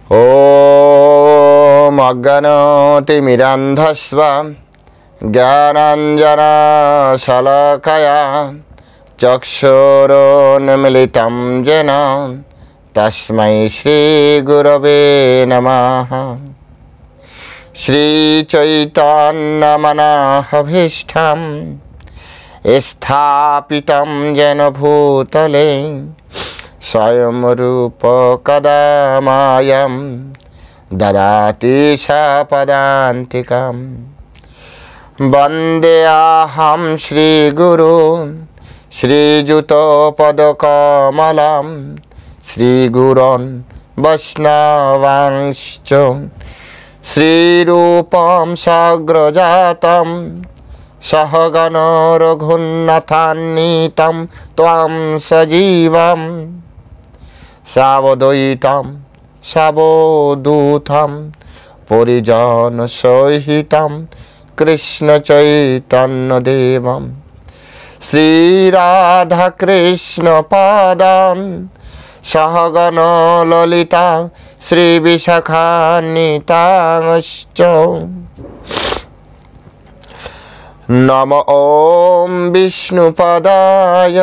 ॐ अज्ञानतिमिरान्धस्व ज्ञानाञ्जनशलाकया चक्षुरुन्मीलितं येन तस्मै श्रीगुरवे नमः। श्रीचैतन्यमनोभीष्टं स्थापितं येन भूतले स्वयं रूप कदा मायं ददाति सपदान्तिकं। वन्देऽहं श्रीगुरुं श्रीयुतपदकमलं श्रीगुरोन् वैष्णवांश्च श्रीरूपं साग्रजातं सहगण रघुनाथान्वितं त्वां सजीवं सावधूतं सावधूतं परिजनसहितं कृष्णचैतन्यदेवं श्रीराधाकृष्णपादां सहगण ललिता श्रीविशाखान्वितांश्च। नमो ॐ विष्णुपदाय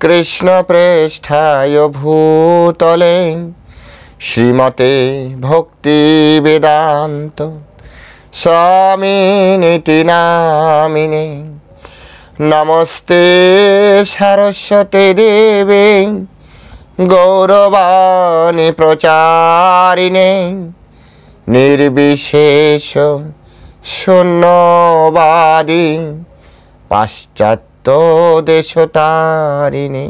कृष्णप्रेष्ठाय भूतले श्रीमते भक्तिवेदान्त स्वामिनिति नामिने। नमस्ते सरस्वती देवे गौरवाणी प्रचारिणे निर्विशेष शून्यवादी पाश्चात्य देशतारिणे।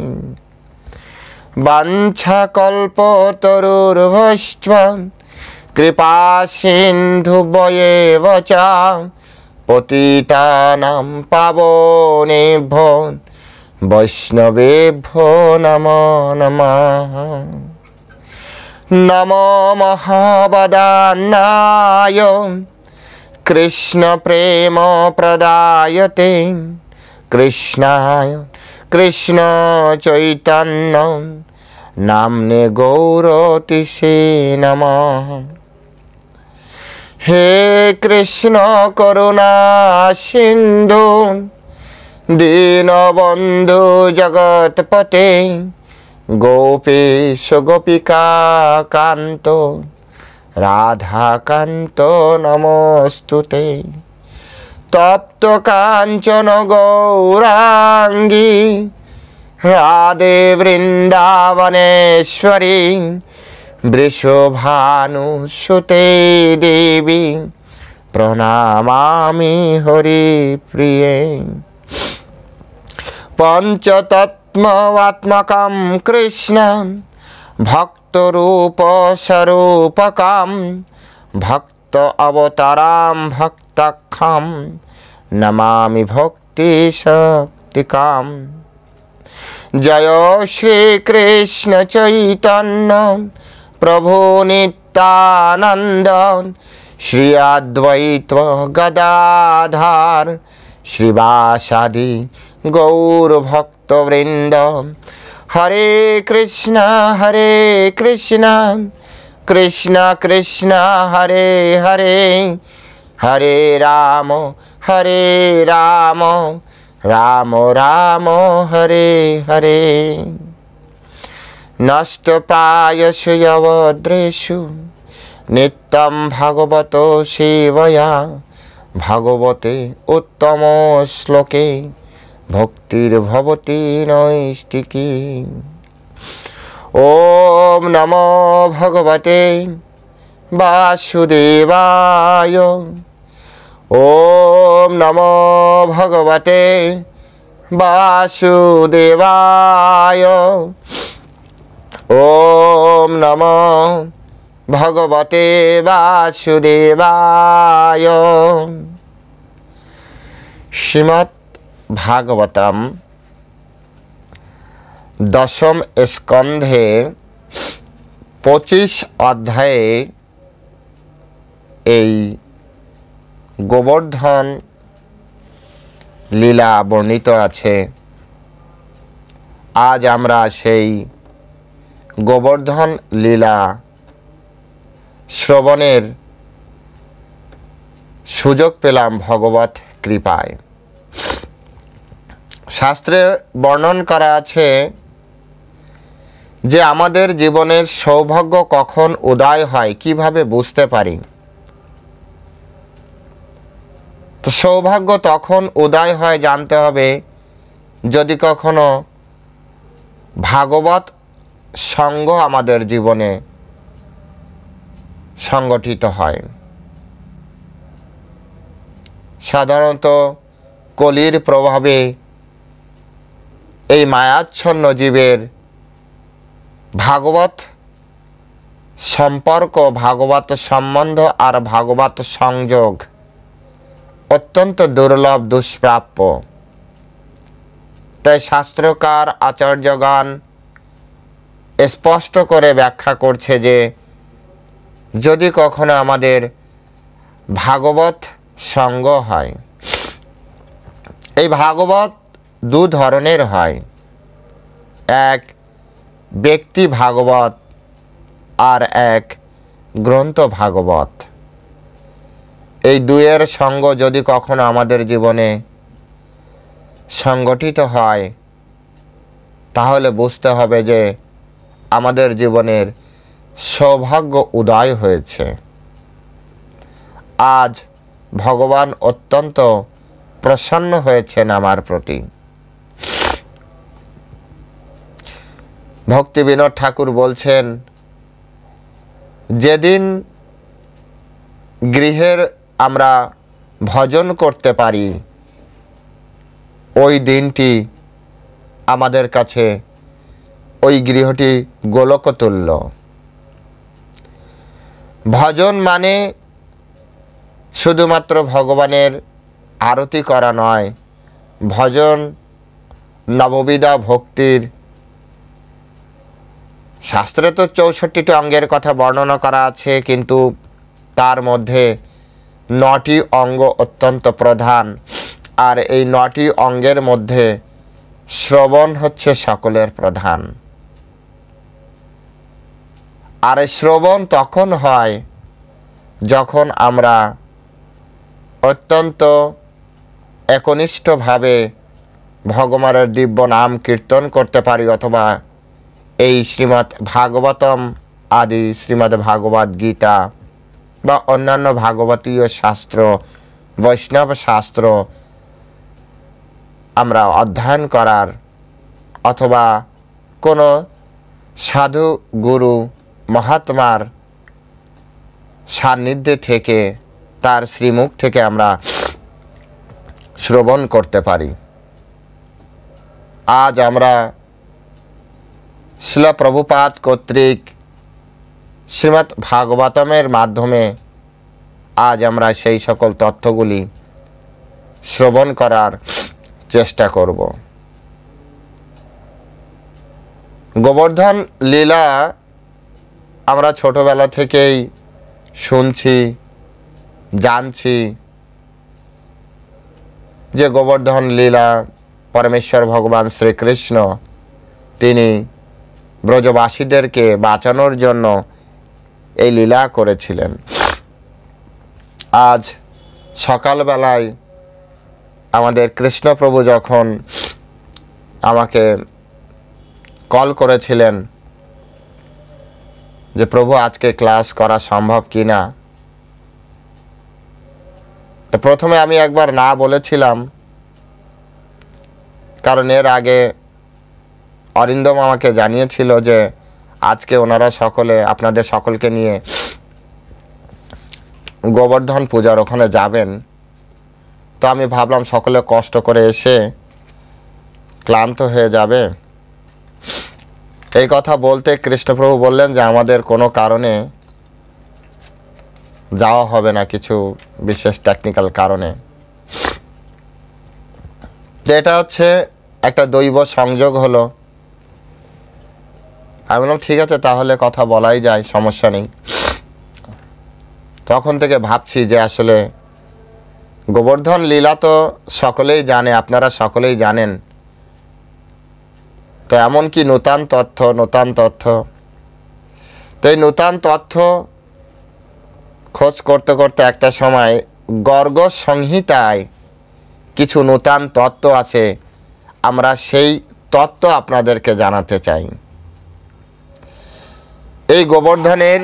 वाञ्छाकल्पतरुर्भश्च कृपा सिन्धुभ्येव च पतितानां पावनेभ्यो वैष्णवेभ्यो नमो नमः। नमो महावदान्नाय कृष्ण प्रेम प्रदायते कृष्णाय कृष्ण चैतन्य नाम्ने गौरतिसे नमः। हे कृष्ण करुणा सिन्धु दीनबन्धु जगत्पते गोपेश गोपिका कान्त राधाकान्त नमोस्तुते। तप्त कांचन गौरांगी राधे वृंदावनेश्वरी वृषभानुसुते देवी प्रणमामि हरिप्रिये। पंचतत्त्वात्मकं कृष्णं भक्तरूप स्वरूपकं भक्त अवतारां भक्तखं नमामि भक्ति शक्तिकां। जय श्री कृष्ण चैतन्य प्रभु नित्यानंद श्री अद्वैत गदाधर श्रीवासादि गौर भक्तवृंद। हरे कृष्ण कृष्ण कृष्ण हरे हरे हरे राम राम राम हरे हरे। नष्टप्रायस्य यवद्रेषु नित्यं भागवतो सेवया भागवते उत्तम श्लोके भक्तिर्भवति नैष्टिकी। ओम नमो भगवते वासुदेवाय ओम नमो भगवते वासुदेवाय ओम नमो भगवते वासुदेवाय। श्रीमद् भागवतम दशम स्कंधे 25 अध्याये এই গোবর্ধন লীলা বর্ণিত আছে। আজ আমরা সেই গোবর্ধন লীলা শ্রবণের সুযোগ পেলাম ভগবত কৃপায়। শাস্ত্রে বর্ণন করা আছে যে আমাদের জীবনের সৌভাগ্য কখন উদয় হয় কিভাবে বুঝতে পারি। তো সৌভাগ্য তখন উদয় হয় জানতে হবে যদি কখনো ভাগবত সঙ্গ আমাদের জীবনে সংগঠিত হয়। সাধারণত কলির প্রভাবে এই মায়াচ্ছন্ন জীবের ভাগবত সম্পর্ক, ভাগবত সম্বন্ধ আর ভাগবত সংযোগ অত্যন্ত দুর্লভ, দুষ্প্রাপ্য। তাই শাস্ত্রকার আচার্যগণ স্পষ্ট করে ব্যাখ্যা করছে যে যদি কখনো আমাদের ভাগবত সঙ্গ হয়, এই ভাগবত দু ধরনের হয়, এক ব্যক্তি ভাগবত আর এক গ্রন্থ ভাগবত। এই দুয়ের সঙ্গ যদি কখনো আমাদের জীবনে সংগঠিত হয় তাহলে বুঝতে হবে যে আমাদের জীবনের সৌভাগ্য উদয় হয়েছে। আজ ভগবান অত্যন্ত প্রসন্ন হয়েছেন আমার প্রতি। ভক্তি বিনোদ ঠাকুর বলছেন, যেদিন গৃহের আমরা ভজন করতে পারি ওই দিনটি আমাদের কাছে ওই গৃহটি গোলকতুল্য। ভজন মানে শুধুমাত্র ভগবানের আরতি করা নয়, ভজন নববিধা ভক্তির। শাস্ত্রে তো 64টি অঙ্গের কথা বর্ণনা করা আছে, কিন্তু তার মধ্যে 9টি অঙ্গ অত্যন্ত প্রধান। আর এই 9টি অঙ্গের মধ্যে শ্রবণ হচ্ছে সকলের প্রধান। আর এই শ্রবণ তখন হয় যখন আমরা অত্যন্ত একনিষ্ঠভাবে ভগবানের দিব্য নাম কীর্তন করতে পারি, অথবা এই শ্রীমদ্ ভাগবতম আদি শ্রীমদ্ ভাগবত গীতা বা অন্যান্য ভাগবতীয় শাস্ত্র, বৈষ্ণব শাস্ত্র আমরা অধ্যয়ন করার, অথবা কোনো সাধু গুরু মহাত্মার সান্নিধ্যে থেকে তার শ্রীমুখ থেকে আমরা শ্রবণ করতে পারি। আজ আমরা শিল প্রভুপাদ কর্তৃক শ্রীমদ্ ভাগবতমের মাধ্যমে আজ আমরা সেই সকল তথ্যগুলি শ্রবণ করার চেষ্টা করব। গোবর্ধন লীলা আমরা ছোটবেলা থেকেই শুনছি, জানছি যে গোবর্ধন লীলা পরমেশ্বর ভগবান শ্রীকৃষ্ণ তিনি ব্রজবাসীদেরকে বাঁচানোর জন্য এই লীলা করেছিলেন। আজ সকালবেলায় আমাদের কৃষ্ণপ্রভু যখন আমাকে কল করেছিলেন যে প্রভু আজকে ক্লাস করা সম্ভব কি না, তো প্রথমে আমি একবার না বলেছিলাম, কারণ এর আগে অরিন্দম আমাকে জানিয়েছিল যে আজকে ওনারা সকলে আপনাদের সকলকে নিয়ে গোবর্ধন পূজার ওখানে যাবেন। তো আমি ভাবলাম সকলে কষ্ট করে এসে ক্লান্ত হয়ে যাবে। এই কথা বলতে কৃষ্ণপ্রভু বললেন যে আমাদের কোনো কারণে যাওয়া হবে না, কিছু বিশেষ টেকনিক্যাল কারণে। এটা হচ্ছে একটা দৈব সংযোগ হলো। আমি বললাম ঠিক আছে, তাহলে কথা বলাই যায়, সমস্যা নেই। তখন থেকে ভাবছি যে আসলে গোবর্ধন লীলা তো সকলেই জানে, আপনারা সকলেই জানেন, তো এমন কি নূতন তথ্য। তো এই নূতন তথ্য খোঁজ করতে করতে একটা সময় গর্গ সংহিতায় কিছু নূতন তত্ত্ব আছে, আমরা সেই তত্ত্ব আপনাদেরকে জানাতে চাই। এই গোবর্ধনের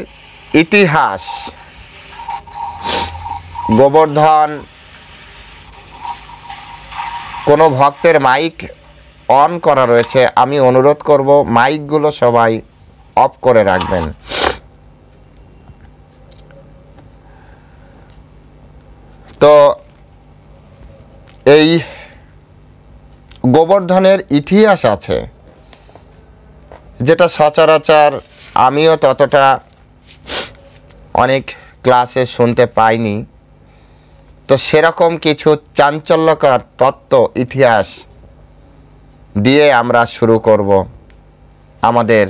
ইতিহাস, গোবর্ধন, কোনো ভক্তের মাইক অন করা রয়েছে, আমি অনুরোধ করব মাইকগুলো সবাই অফ করে রাখবেন। তো এই গোবর্ধনের ইতিহাস আছে, যেটা সচরাচর আমিও ততটা অনেক ক্লাসে শুনতে পাইনি। তো সেরকম কিছু চাঞ্চল্যকর তত্ত্ব ইতিহাস দিয়ে আমরা শুরু করব আমাদের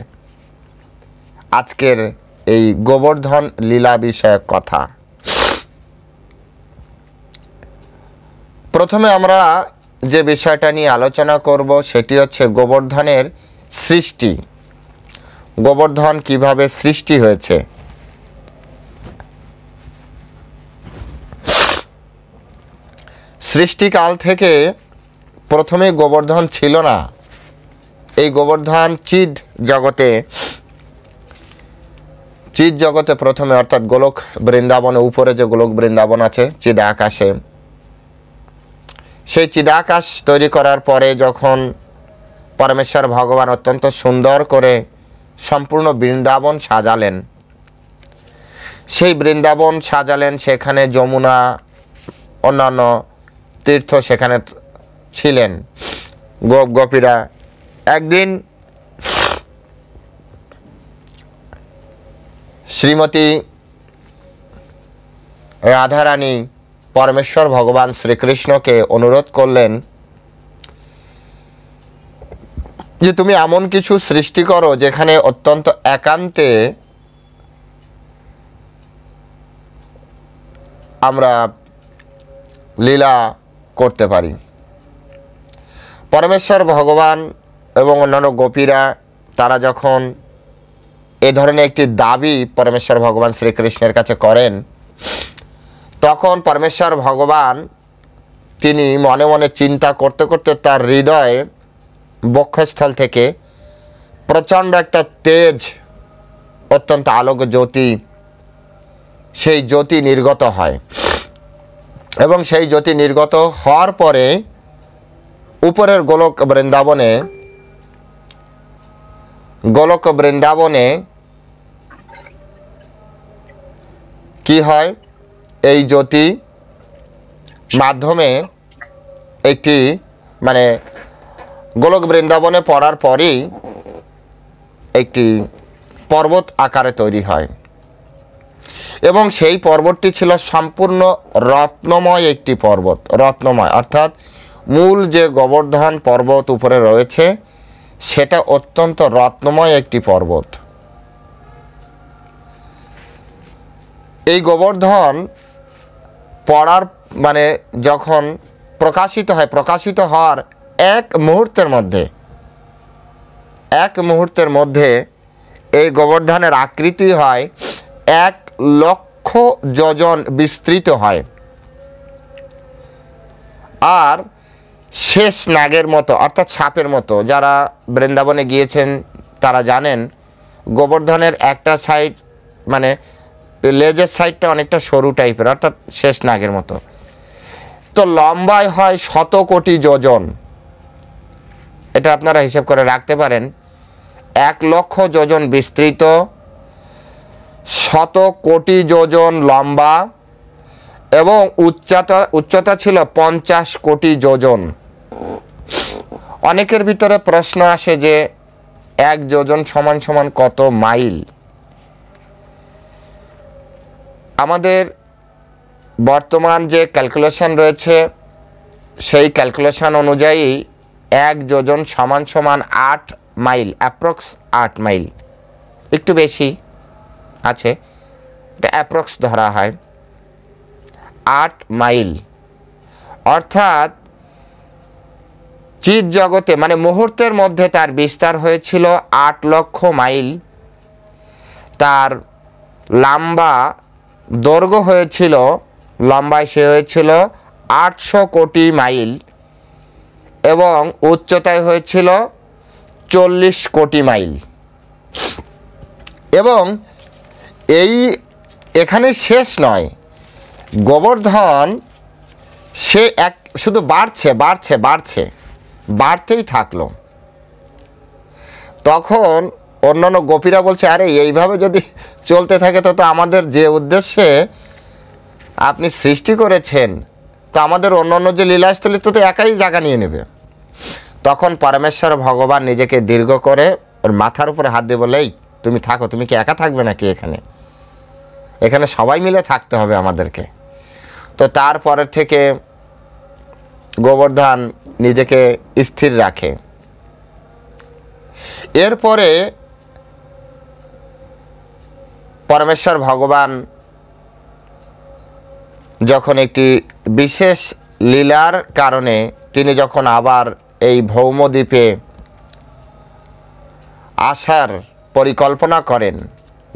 আজকের এই গোবর্ধন লীলা বিষয়ক কথা। প্রথমে আমরা যে বিষয়টা নিয়ে আলোচনা করব সেটি হচ্ছে গোবর্ধনের সৃষ্টি। গোবর্ধন কিভাবে সৃষ্টি হয়েছে। সৃষ্টিকাল থেকে প্রথমে গোবর্ধন ছিল না। এই গোবর্ধন চিদ জগতে প্রথমে, অর্থাৎ গোলক বৃন্দাবনে, উপরে যে গোলক বৃন্দাবন আছে চিদা আকাশে, সেই চিদাকাশ তৈরি করার পরে যখন পরমেশ্বর ভগবান অত্যন্ত সুন্দর করে সম্পূর্ণ বৃন্দাবন সাজালেন, সেই বৃন্দাবন সাজালেন, সেখানে যমুনা অন্যান্য তীর্থ সেখানে ছিলেন। গোপ গোপীরা একদিন শ্রীমতী রাধারানী পরমেশ্বর ভগবান শ্রীকৃষ্ণকে অনুরোধ করলেন যে তুমি এমন কিছু সৃষ্টি করো যেখানে অত্যন্ত একান্তে আমরা লীলা করতে পারি। পরমেশ্বর ভগবান এবং অন্যান্য গোপীরা তারা যখন এ ধরনের একটি দাবি পরমেশ্বর ভগবান শ্রীকৃষ্ণের কাছে করেন, তখন পরমেশ্বর ভগবান তিনি মনে মনে চিন্তা করতে করতে তার হৃদয়ে বক্ষস্থল থেকে প্রচণ্ড একটা তেজ, অত্যন্ত আলোক জ্যোতি, সেই জ্যোতি নির্গত হয়। এবং সেই জ্যোতি নির্গত হওয়ার পরে উপরের গোলক বৃন্দাবনে কি হয়, এই জ্যোতি মাধ্যমে একটি গোলক বৃন্দাবনে পড়ার পরেই একটি পর্বত আকারে তৈরি হয়। এবং সেই পর্বতটি ছিল সম্পূর্ণ রত্নময় একটি পর্বত। রত্নময় অর্থাৎ মূল যে গোবর্ধন পর্বত উপরে রয়েছে সেটা অত্যন্ত রত্নময় একটি পর্বত। এই গোবর্ধন পড়ার যখন প্রকাশিত হয়, প্রকাশিত হওয়ার এক মুহূর্তের মধ্যে এই গোবর্ধনের আকৃতি হয় 1,00,000 যোজন বিস্তৃত হয়। আর শেষ নাগের মতো, অর্থাৎ সাপের মতো, যারা বৃন্দাবনে গিয়েছেন তারা জানেন গোবর্ধনের একটা সাইড লেজের সাইডটা অনেকটা সরু টাইপের, অর্থাৎ শেষ নাগের মতো। তো লম্বায় হয় 100 কোটি যোজন। এটা আপনারা হিসাব করে রাখতে পারেন, 1,00,000 যোজন বিস্তৃত, 100 কোটি যোজন লম্বা, এবং উচ্চতা ছিল 50 কোটি যোজন। অনেকের ভিতরে প্রশ্ন আসে যে 1 যোজন সমান সমান কত মাইল। আমাদের বর্তমান যে ক্যালকুলেশন রয়েছে সেই ক্যালকুলেশন অনুযায়ী 1 যোজন সমান সমান 8 মাইল, অ্যাপ্রক্স 8 মাইল, একটু বেশি আছে, এটা অ্যাপ্রক্স ধরা হয় 8 মাইল। অর্থাৎ চিৎ জগতে মুহূর্তের মধ্যে তার বিস্তার হয়েছিল 8 লক্ষ মাইল। তার লম্বা দৈর্ঘ্য হয়েছিল, লম্বায় সে হয়েছিল 800 কোটি মাইল এবং উচ্চতায় হয়েছিল 40 কোটি মাইল। এবং এখানে শেষ নয়, গোবর্ধন সে শুধু বাড়তেই থাকলো। তখন অন্যান্য গোপীরা বলছে, আরে এইভাবে যদি চলতে থাকে তো আমাদের যে উদ্দেশ্যে আপনি সৃষ্টি করেছেন, তো আমাদের অন্যান্য যে লীলাস্থলী তো একাই জায়গা নিয়ে নেবে। তখন পরমেশ্বর ভগবান নিজেকে দীর্ঘ করে ওর মাথার উপরে হাত দিয়ে বলে, এই তুমি থাকো, তুমি কি একা থাকবে নাকি? এখানে সবাই মিলে থাকতে হবে আমাদেরকে। তো তারপরের থেকে গোবর্ধন নিজেকে স্থির রাখে। এরপরে পরমেশ্বর ভগবান যখন একটি বিশেষ লীলার কারণে তিনি যখন আবার এই ভৌমদ্বীপে আসার পরিকল্পনা করেন,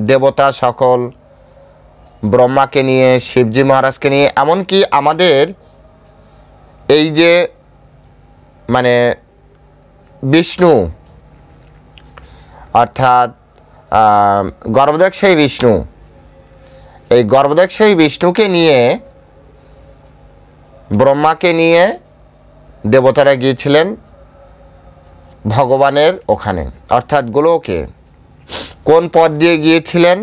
দেবতা সকল, ব্রহ্মাকে নিয়ে, শিবজি মহারাজকে নিয়ে, এমনকি আমাদের এই যে মানে বিষ্ণু অর্থাৎ গর্ভদক্ষী বিষ্ণু, এই গর্ভদক্ষী বিষ্ণুকে নিয়ে, ব্রহ্মাকে নিয়ে দেবতারা গিয়েছিলেন ভগবানের ওখানে, অর্থাৎ গোলকে। কোন পথ দিয়ে গিয়েছিলেন?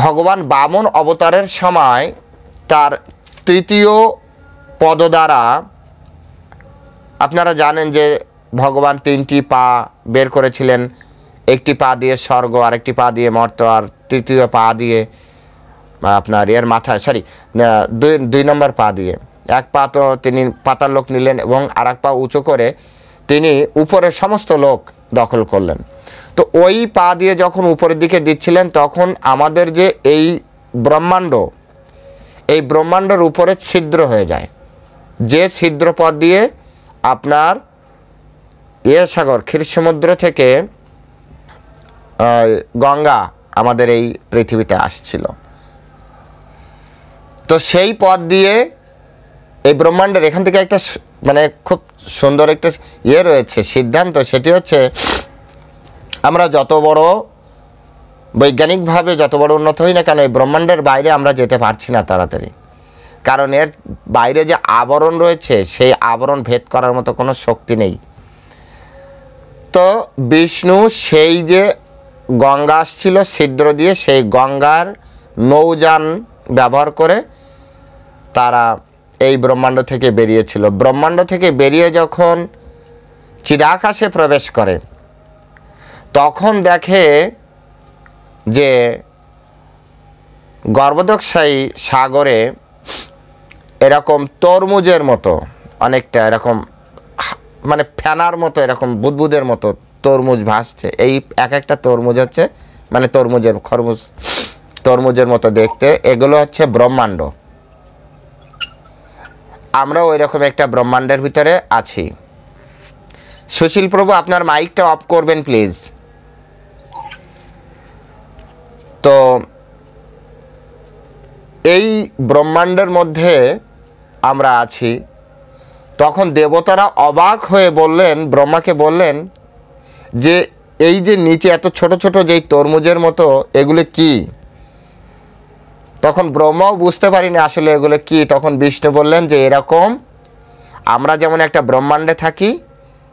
ভগবান বামন অবতারের সময় তার তৃতীয় পদ দ্বারা, আপনারা জানেন যে ভগবান 3টি পা বের করেছিলেন, একটি পা দিয়ে স্বর্গ, আরেকটি পা দিয়ে মর্ত, আর তৃতীয় পা দিয়ে আপনার এর মাথায়, দুই নম্বর পা দিয়ে, এক পা তো তিনি পাতাল লোক নিলেন এবং আর এক পা উঁচু করে তিনি উপরের সমস্ত লোক দখল করলেন। তো ওই পা দিয়ে যখন উপরের দিকে দিচ্ছিলেন, তখন আমাদের যে এই ব্রহ্মাণ্ডের উপরে ছিদ্র হয়ে যায়, যে ছিদ্র পথ দিয়ে আপনার সাগর, ক্ষীর সমুদ্র থেকে গঙ্গা আমাদের এই পৃথিবীতে আসছিল। তো সেই পথ দিয়ে এই ব্রহ্মাণ্ডের এখান থেকে একটা মানে খুব সুন্দর একটা রয়েছে সিদ্ধান্ত, সেটি হচ্ছে আমরা যত বড় বৈজ্ঞানিকভাবে যত বড় উন্নত হই না কেন, এই ব্রহ্মাণ্ডের বাইরে আমরা যেতে পারছি না তাড়াতাড়ি, কারণ এর বাইরে যে আবরণ রয়েছে সেই আবরণ ভেদ করার মতো কোনো শক্তি নেই। তো বিষ্ণু সেই যে গঙ্গা আসছিল ছিদ্র দিয়ে, সেই গঙ্গার নৌযান ব্যবহার করে তারা এই ব্রহ্মাণ্ড থেকে বেরিয়েছিল। ব্রহ্মাণ্ড থেকে বেরিয়ে যখন চিদাকাশে প্রবেশ করে, তখন দেখে যে গর্ভদক্ষী সাগরে এরকম তরমুজের মতো অনেকটা এরকম মানে ফেনার মতো এরকম বুদবুদের মতো তরমুজ ভাসছে। এই এক একটা তরমুজ হচ্ছে মানে তরমুজের মতো দেখতে, এগুলো হচ্ছে ব্রহ্মাণ্ড। আমরা ওই রকম একটা ব্রহ্মাণ্ডের ভিতরে আছি। সুশীল প্রভু, আপনার মাইকটা অফ করবেন প্লিজ। তো এই ব্রহ্মাণ্ডের মধ্যে আমরা আছি। তখন দেবতারা অবাক হয়ে বললেন, ব্রহ্মাকে বললেন যে এই যে নিচে এত ছোট ছোট যেই তরমুজের মতো, এগুলো কি? তখন ব্রহ্মাও বুঝতে পারিনি আসলে এগুলো কি। তখন বিষ্ণু বললেন যে এরকম আমরা যেমন একটা ব্রহ্মাণ্ডে থাকি,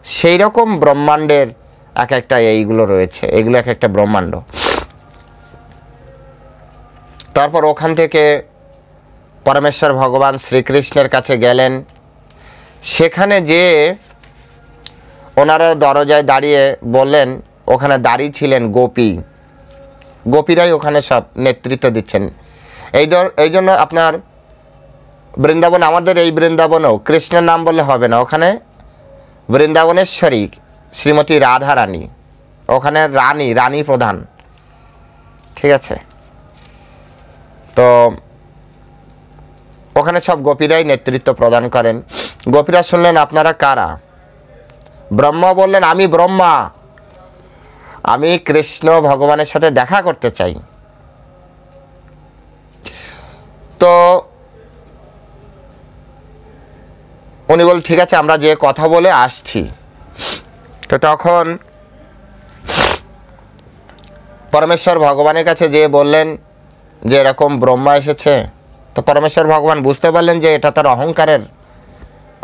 সেই রকম ব্রহ্মাণ্ডের এক একটা এইগুলো রয়েছে, এগুলো এক একটা ব্রহ্মাণ্ড। তারপর ওখান থেকে পরমেশ্বর ভগবান শ্রীকৃষ্ণের কাছে গেলেন। সেখানে যে ওনারা দরজায় দাঁড়িয়ে বললেন, ওখানে দাঁড়িয়ে ছিলেন গোপীরাই ওখানে সব নেতৃত্ব দিচ্ছেন। এই জন্য আপনার বৃন্দাবন, আমাদের এই বৃন্দাবনেও কৃষ্ণের নাম বললে হবে না, ওখানে বৃন্দাবনেশ্বরী শ্রীমতী রাধা রানী, ওখানে রানী প্রধান, ঠিক আছে। তো ওখানে সব গোপীরাই নেতৃত্ব প্রদান করেন। গোপীরা শুনলেন আপনারা কারা? ব্রহ্মা বললেন আমি ব্রহ্মা, আমি কৃষ্ণ ভগবানের সাথে দেখা করতে চাই। তো উনি বল ঠিক আছে আমরা যে কথা বলে আসছি। তো তখন পরমেশ্বর ভগবানের কাছে যেয়ে বললেন যে এরকম ব্রহ্মা এসেছে। তো পরমেশ্বর ভগবান বুঝতে পারলেন যে এটা তার অহংকারের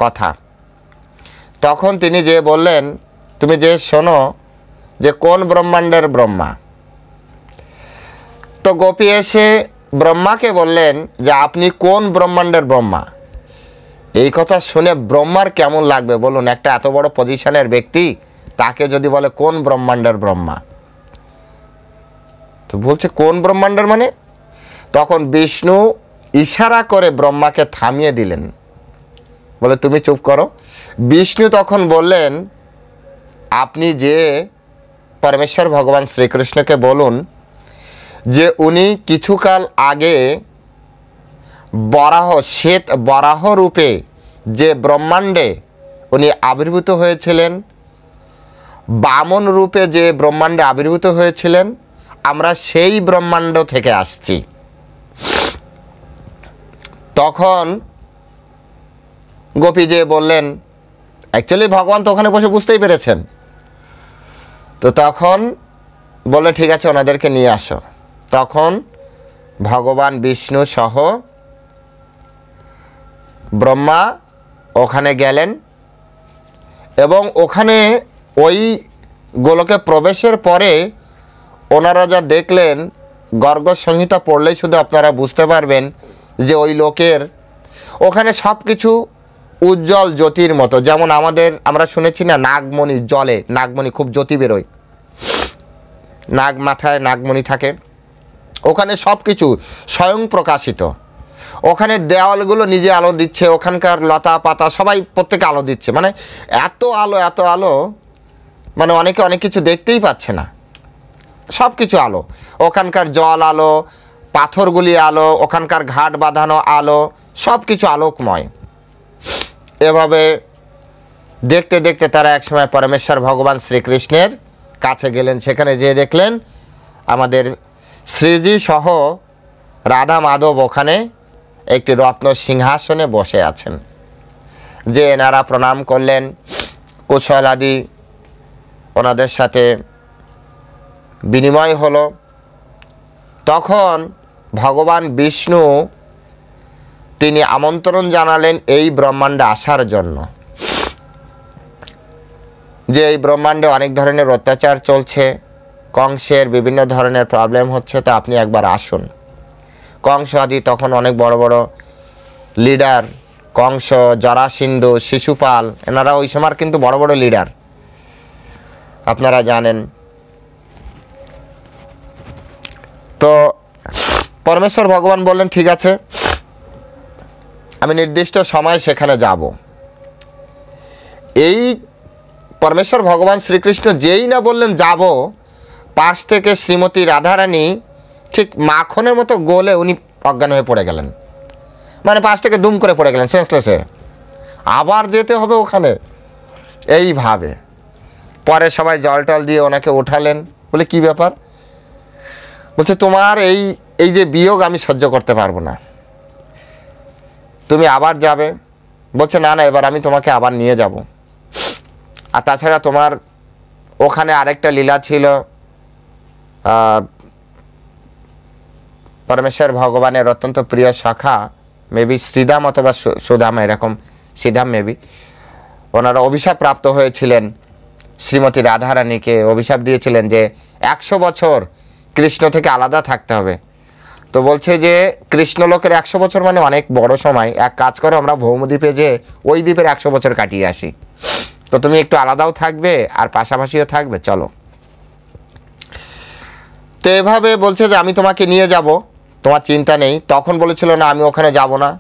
কথা। তখন তিনি যে বললেন তুমি যে শোনো যে কোন ব্রহ্মাণ্ডের ব্রহ্মা। তো গোপী এসে ব্রহ্মাকে বললেন যে আপনি কোন ব্রহ্মাণ্ডের ব্রহ্মা। এই কথা শুনে ব্রহ্মার কেমন লাগবে বলুন, একটা এত বড় পজিশনের ব্যক্তি তাকে যদি বলে কোন ব্রহ্মাণ্ডের ব্রহ্মা। তো বলছে কোন ব্রহ্মাণ্ডের মানে। তখন বিষ্ণু ইশারা করে ব্রহ্মাকে থামিয়ে দিলেন, বলে তুমি চুপ করো। বিষ্ণু তখন বললেন আপনি যে পরমেশ্বর ভগবান শ্রীকৃষ্ণকে বলুন যে উনি কিছুকাল আগে বরাহ শ্বেত বরাহ রূপে যে ব্রহ্মাণ্ডে উনি আবির্ভূত হয়েছিলেন, বামন রূপে যে ব্রহ্মাণ্ডে আবির্ভূত হয়েছিলেন, আমরা সেই ব্রহ্মাণ্ড থেকে আসছি। তখন গোপী যে বললেন, অ্যাকচুয়ালি ভগবান তো ওখানে বসে বুঝতেই পেরেছেন। তো তখন বললে ঠিক আছে ওনাদেরকে নিয়ে আসো। তখন ভগবান বিষ্ণু সহ ব্রহ্মা ওখানে গেলেন এবং ওখানে ওই গোলকে প্রবেশের পরে ওনারা যা দেখলেন, গর্গ সংহিতা পড়লেই শুধু আপনারা বুঝতে পারবেন যে ওই লোকের ওখানে সব কিছু উজ্জ্বল জ্যোতির মতো। যেমন আমরা শুনেছি না নাগমণি, জলে নাগমণি খুব জ্যোতি বেরোয়, নাগ মাথায় নাগমণি থাকে, ওখানে সব কিছু স্বয়ং প্রকাশিত। ওখানে দেওয়ালগুলো নিজে আলো দিচ্ছে, ওখানকার লতা পাতা সবাই প্রত্যেকে আলো দিচ্ছে, মানে এত আলো এত আলো, মানে অনেকে অনেক কিছু দেখতেই পাচ্ছে না, সব কিছু আলো। ওখানকার জল আলো, পাথরগুলি আলো, ওখানকার ঘাট বাঁধানো আলো, সব কিছু আলোকময়। এভাবে দেখতে দেখতে তারা একসময় পরমেশ্বর ভগবান শ্রীকৃষ্ণের কাছে গেলেন। সেখানে যেয়ে দেখলেন আমাদের শ্রীজি সহ রাধা মাধব ওখানে একটি রত্ন সিংহাসনে বসে আছেন। যে এনারা প্রণাম করলেন, কুশল আদি ওনাদের সাথে বিনিময় হলো। তখন ভগবান বিষ্ণু তিনি আমন্ত্রণ জানালেন এই ব্রহ্মাণ্ডে আসার জন্য, যে এই ব্রহ্মাণ্ডে অনেক ধরনের অত্যাচার চলছে, কংসের বিভিন্ন ধরনের প্রবলেম হচ্ছে, তো আপনি একবার আসুন। কংস আদি তখন অনেক বড় বড় লিডার, কংস, জরাসিন্ধু, শিশুপাল, এনারা ওই সময় কিন্তু বড় বড় লিডার, আপনারা জানেন। তো পরমেশ্বর ভগবান বললেন ঠিক আছে আমি নির্দিষ্ট সময় সেখানে যাব। এই পরমেশ্বর ভগবান শ্রীকৃষ্ণ যেই না বললেন যাব, পাশ থেকে শ্রীমতী রাধারানী ঠিক মাখনের মতো গোলে উনি অজ্ঞান হয়ে পড়ে গেলেন, মানে পাশ থেকে দুম করে পড়ে গেলেন সেন্সলেসে। আবার যেতে হবে ওখানে, এইভাবে। পরে সবাই জল টল দিয়ে ওনাকে উঠালেন, বলে কি ব্যাপার? বলছে তোমার এই যে বিয়োগ আমি সহ্য করতে পারবো না, তুমি আবার যাবে। বলছে না না, এবার আমি তোমাকে আবার নিয়ে যাব। আর তাছাড়া তোমার ওখানে আরেকটা লীলা ছিল, পরমেশ্বর ভগবানের অত্যন্ত প্রিয় শাখা, মেবি শ্রীধাম অথবা সুধাম, এরকম শ্রীধাম মেবি, ওনারা অভিশাপ প্রাপ্ত হয়েছিলেন। শ্রীমতী রাধারানীকে অভিশাপ দিয়েছিলেন যে 100 বছর কৃষ্ণ থেকে আলাদা থাকতে হবে। তো বলছে যে কৃষ্ণলোকের 100 বছর মানে অনেক বড় সময়, এক কাজ করো আমরা ভৌমদ্বীপে যে ওই দ্বীপের 100 বছর কাটিয়ে আসি, তো তুমি একটু আলাদাও থাকবে আর পাশাপাশিও থাকবে, চলো। তো এভাবে বলছে যে আমি তোমাকে নিয়ে যাব, তোমার চিন্তা নেই। তখন বলেছিল না আমি ওখানে যাব না।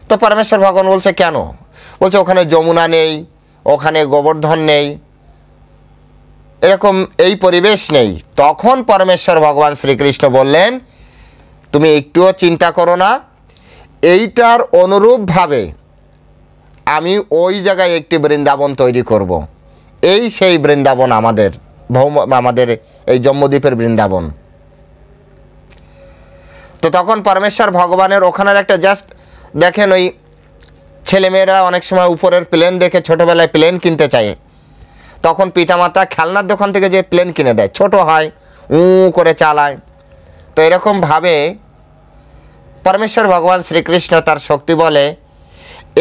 তো পরমেশ্বর ভগবান বলছে কেন? বলছে ওখানে যমুনা নেই, ওখানে গোবর্ধন নেই, এরকম এই পরিবেশ নেই। তখন পরমেশ্বর ভগবান শ্রীকৃষ্ণ বললেন তুমি একটুও চিন্তা করো না, এইটার অনুরূপভাবে আমি ওই জায়গায় একটি বৃন্দাবন তৈরি করব। এই সেই বৃন্দাবন আমাদের এই জম্মুদ্বীপের বৃন্দাবন। তো তখন পরমেশ্বর ভগবানের ওখানের একটা জাস্ট দেখেন, ওই ছেলেমেয়েরা অনেক সময় উপরের প্লেন দেখে ছোটোবেলায় প্লেন কিনতে চায়, তখন পিতামাতা খেলনার দোকান থেকে যে প্লেন কিনে দেয়, ছোট হয়, করে চালায়। তো এরকমভাবে পরমেশ্বর ভগবান শ্রীকৃষ্ণ তার শক্তি বলে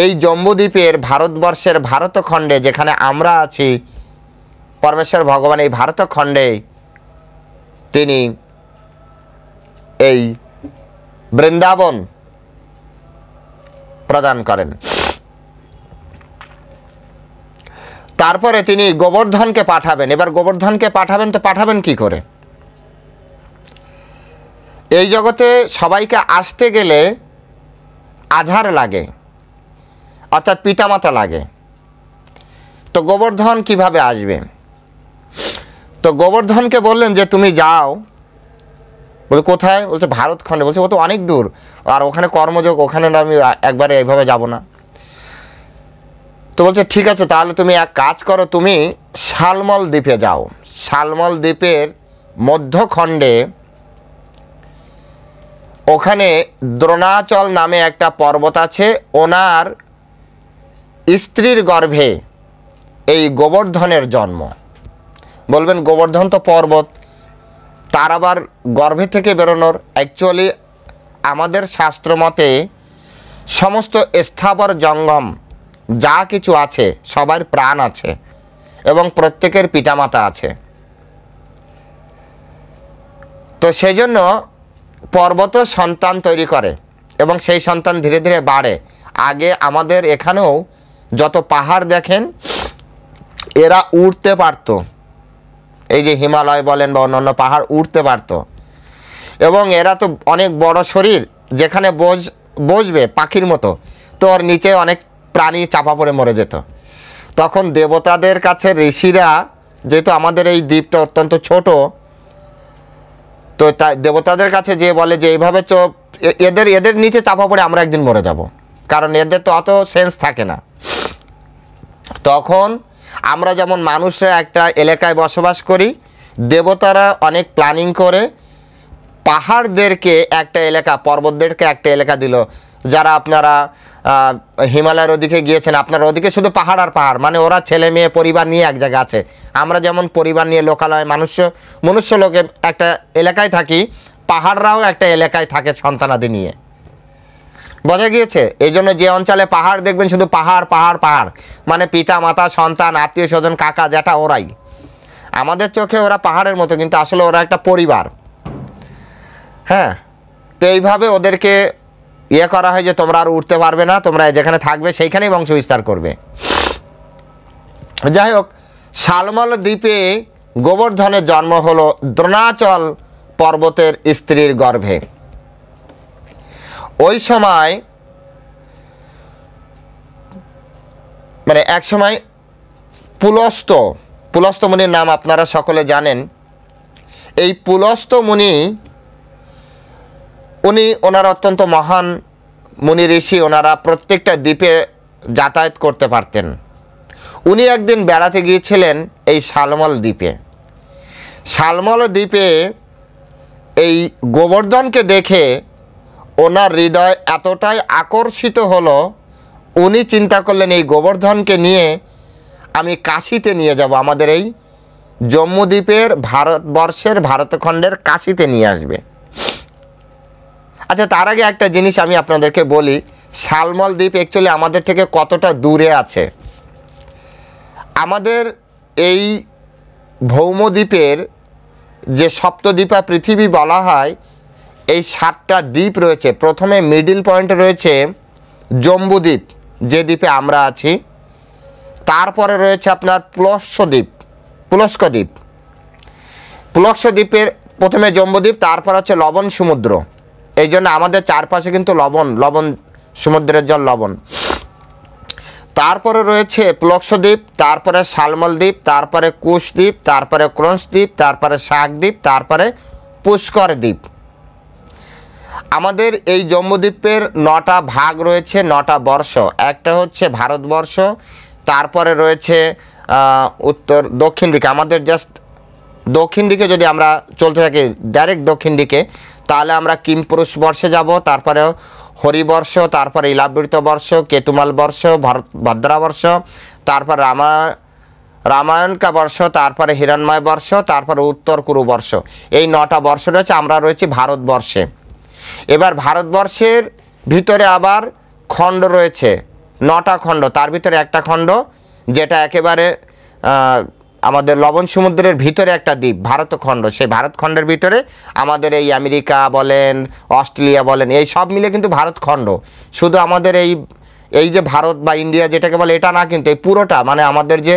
এই জম্বুদ্বীপের ভারতবর্ষের ভারতখণ্ডে যেখানে আমরা আছি, পরমেশ্বর ভগবান এই ভারতখণ্ডে তিনি এই বৃন্দাবন প্রদান করেন। তারপরে তিনি গোবর্ধনকে পাঠাবেন। এবার গোবর্ধনকে পাঠাবেন, তো পাঠাবেন কি করে? এই জগতে সবাইকে আসতে গেলে আধার লাগে, অর্থাৎ পিতামাতা লাগে। তো গোবর্ধন কিভাবে আসবে? তো গোবর্ধনকে বললেন যে তুমি যাও। বলছে কোথায়? বলছে ভারতখণ্ডে। বলছে ও তো অনেক দূর, আর ওখানে কর্মযোগ, ওখানে আমি একবারে এইভাবে যাব না। তো বলছে ঠিক আছে, তাহলে তুমি এক কাজ করো, তুমি শালমল দ্বীপে যাও। শালমল দ্বীপের মধ্যখণ্ডে ওখানে দ্রোণাচল নামে একটা পর্বত আছে, ওনার স্ত্রীর গর্ভে এই গোবর্ধনের জন্ম। বলবেন গোবর্ধন তো পর্বত, তার আবার গর্ভে থেকে বেরোনোর? অ্যাকচুয়ালি আমাদের শাস্ত্র মতে সমস্ত স্থাবর জঙ্গম যা কিছু আছে সবার প্রাণ আছে এবং প্রত্যেকের পিতামাতা আছে। তো সেই জন্য পর্বত সন্তান তৈরি করে এবং সেই সন্তান ধীরে ধীরে বাড়ে। আগে আমাদের এখানেও যত পাহাড় দেখেন, এরা উঠতে পারতো, এই যে হিমালয় বলেন বা অন্যান্য পাহাড় উঠতে পারতো, এবং এরা তো অনেক বড় শরীর, যেখানে বসবে পাখির মতো, তো ওর নিচে অনেক প্রাণী চাপা পড়ে মরে যেত। তখন দেবতাদের কাছে ঋষিরা, যেহেতু আমাদের এই দ্বীপটা অত্যন্ত ছোট, তো তাই দেবতাদের কাছে যে বলে যে এইভাবে এদের নিচে চাপা পড়ে আমরা একদিন মরে যাব, কারণ এদের তো অত সেন্স থাকে না। তখন আমরা যেমন মানুষরা একটা এলাকায় বসবাস করি, দেবতারা অনেক প্ল্যানিং করে পাহাড়দেরকে একটা এলাকা, পর্বতদেরকে একটা এলাকা দিল। যারা আপনারা হিমালয়ের ওদিকে গিয়েছেন, আপনারা ওদিকে শুধু পাহাড় আর পাহাড়, মানে ওরা ছেলে মেয়ে পরিবার নিয়ে এক জায়গায় আছে। আমরা যেমন পরিবার নিয়ে লোকালয় মনুষ্য লোকে একটা এলাকায় থাকি, পাহাড়রাও একটা এলাকায় থাকে সন্তানাদি নিয়ে। বোঝা গিয়েছে? এই জন্য যে অঞ্চলে পাহাড় দেখবেন শুধু পাহাড় পাহাড় পাহাড়, মানে পিতা মাতা সন্তান আত্মীয় স্বজন কাকা জ্যাঠা ওরাই। আমাদের চোখে ওরা পাহাড়ের মতো, কিন্তু আসলে ওরা একটা পরিবার। হ্যাঁ, তো এইভাবে ওদেরকে করা হয় যে তোমরা আর উঠতে পারবে না, তোমরা যেখানে থাকবে সেইখানেই বংশ বিস্তার করবে। যাই হোক, শালমল দ্বীপে গোবর্ধনের জন্ম হলো দ্রোণাচল পর্বতের স্ত্রীর গর্ভে। ওই সময় মানে এক সময় পুলস্ত মুনির নাম আপনারা সকলে জানেন। এই পুলস্ত মুনি, ওনার অত্যন্ত মহান মুনি ঋষি, ওনারা প্রত্যেকটা দ্বীপে যাতায়াত করতে পারতেন। উনি একদিন বেড়াতে গিয়েছিলেন এই শালমল দ্বীপে। শালমল দ্বীপে এই গোবর্ধনকে দেখে ওনার হৃদয় এতটাই আকর্ষিত হলো, উনি চিন্তা করলেন এই গোবর্ধনকে নিয়ে আমি কাশীতে নিয়ে যাব, আমাদের এই জম্মুদ্বীপের ভারতবর্ষের ভারতখণ্ডের কাশীতে নিয়ে আসবে। আচ্ছা, তার আগে একটা জিনিস আমি আপনাদেরকে বলি, শালমল দ্বীপ অ্যাকচুয়ালি আমাদের থেকে কতটা দূরে আছে। আমাদের এই ভৌমদ্বীপের যে সপ্তদ্বীপা পৃথিবী বলা হয়, এই 7টা দ্বীপ রয়েছে। প্রথমে মিডিল পয়েন্টে রয়েছে জম্বুদ্বীপ, যে দ্বীপে আমরা আছি। তারপরে রয়েছে আপনার পুলস্কদ্বীপের প্রথমে জম্বুদ্বীপ, তারপর হচ্ছে লবণ সমুদ্র। এই জন্য আমাদের চারপাশে কিন্তু লবণ সমুদ্রের জল লবণ। তারপরে রয়েছে পুলস্কদ্বীপ, তারপরে শালমল দ্বীপ, তারপরে কুশদ্বীপ, তারপরে ক্রোন্সদ্বীপ, তারপরে শাকদ্বীপ, তারপরে পুষ্কর দ্বীপ। আমাদের এই জম্বুদ্বীপের 9টা ভাগ রয়েছে, 9টা বর্ষ। একটা হচ্ছে ভারতবর্ষ, তারপরে রয়েছে দক্ষিণ দিকে। আমাদের জাস্ট দক্ষিণ দিকে যদি আমরা চলতে থাকি, ডাইরেক্ট দক্ষিণ দিকে, তাহলে আমরা কিমপুরুষ বর্ষে যাব, তারপরে হরিবর্ষ, তারপরে ইলাবৃত বর্ষ, কেতুমাল বর্ষ, ভদ্রাবর্ষ, তারপর রামায়ণকা বর্ষ, তারপরে হিরণ্ময় বর্ষ, তারপরে উত্তর কুরু বর্ষ। এই 9টা বর্ষ রয়েছে। আমরা রয়েছি ভারতবর্ষে। এবার ভারতবর্ষের ভিতরে আবার খণ্ড রয়েছে 9টা খণ্ড। তার ভিতরে একটা খণ্ড যেটা একেবারে আমাদের লবণ সমুদ্রের ভিতরে একটা দ্বীপ, ভারতখণ্ড। সেই ভারতখণ্ডের ভিতরে আমাদের এই আমেরিকা বলেন, অস্ট্রেলিয়া বলেন, এই সব মিলে কিন্তু ভারতখণ্ড। শুধু আমাদের এই যে ভারত বা ইন্ডিয়া যেটাকে বলে এটা না, কিন্তু এই পুরোটা, মানে আমাদের যে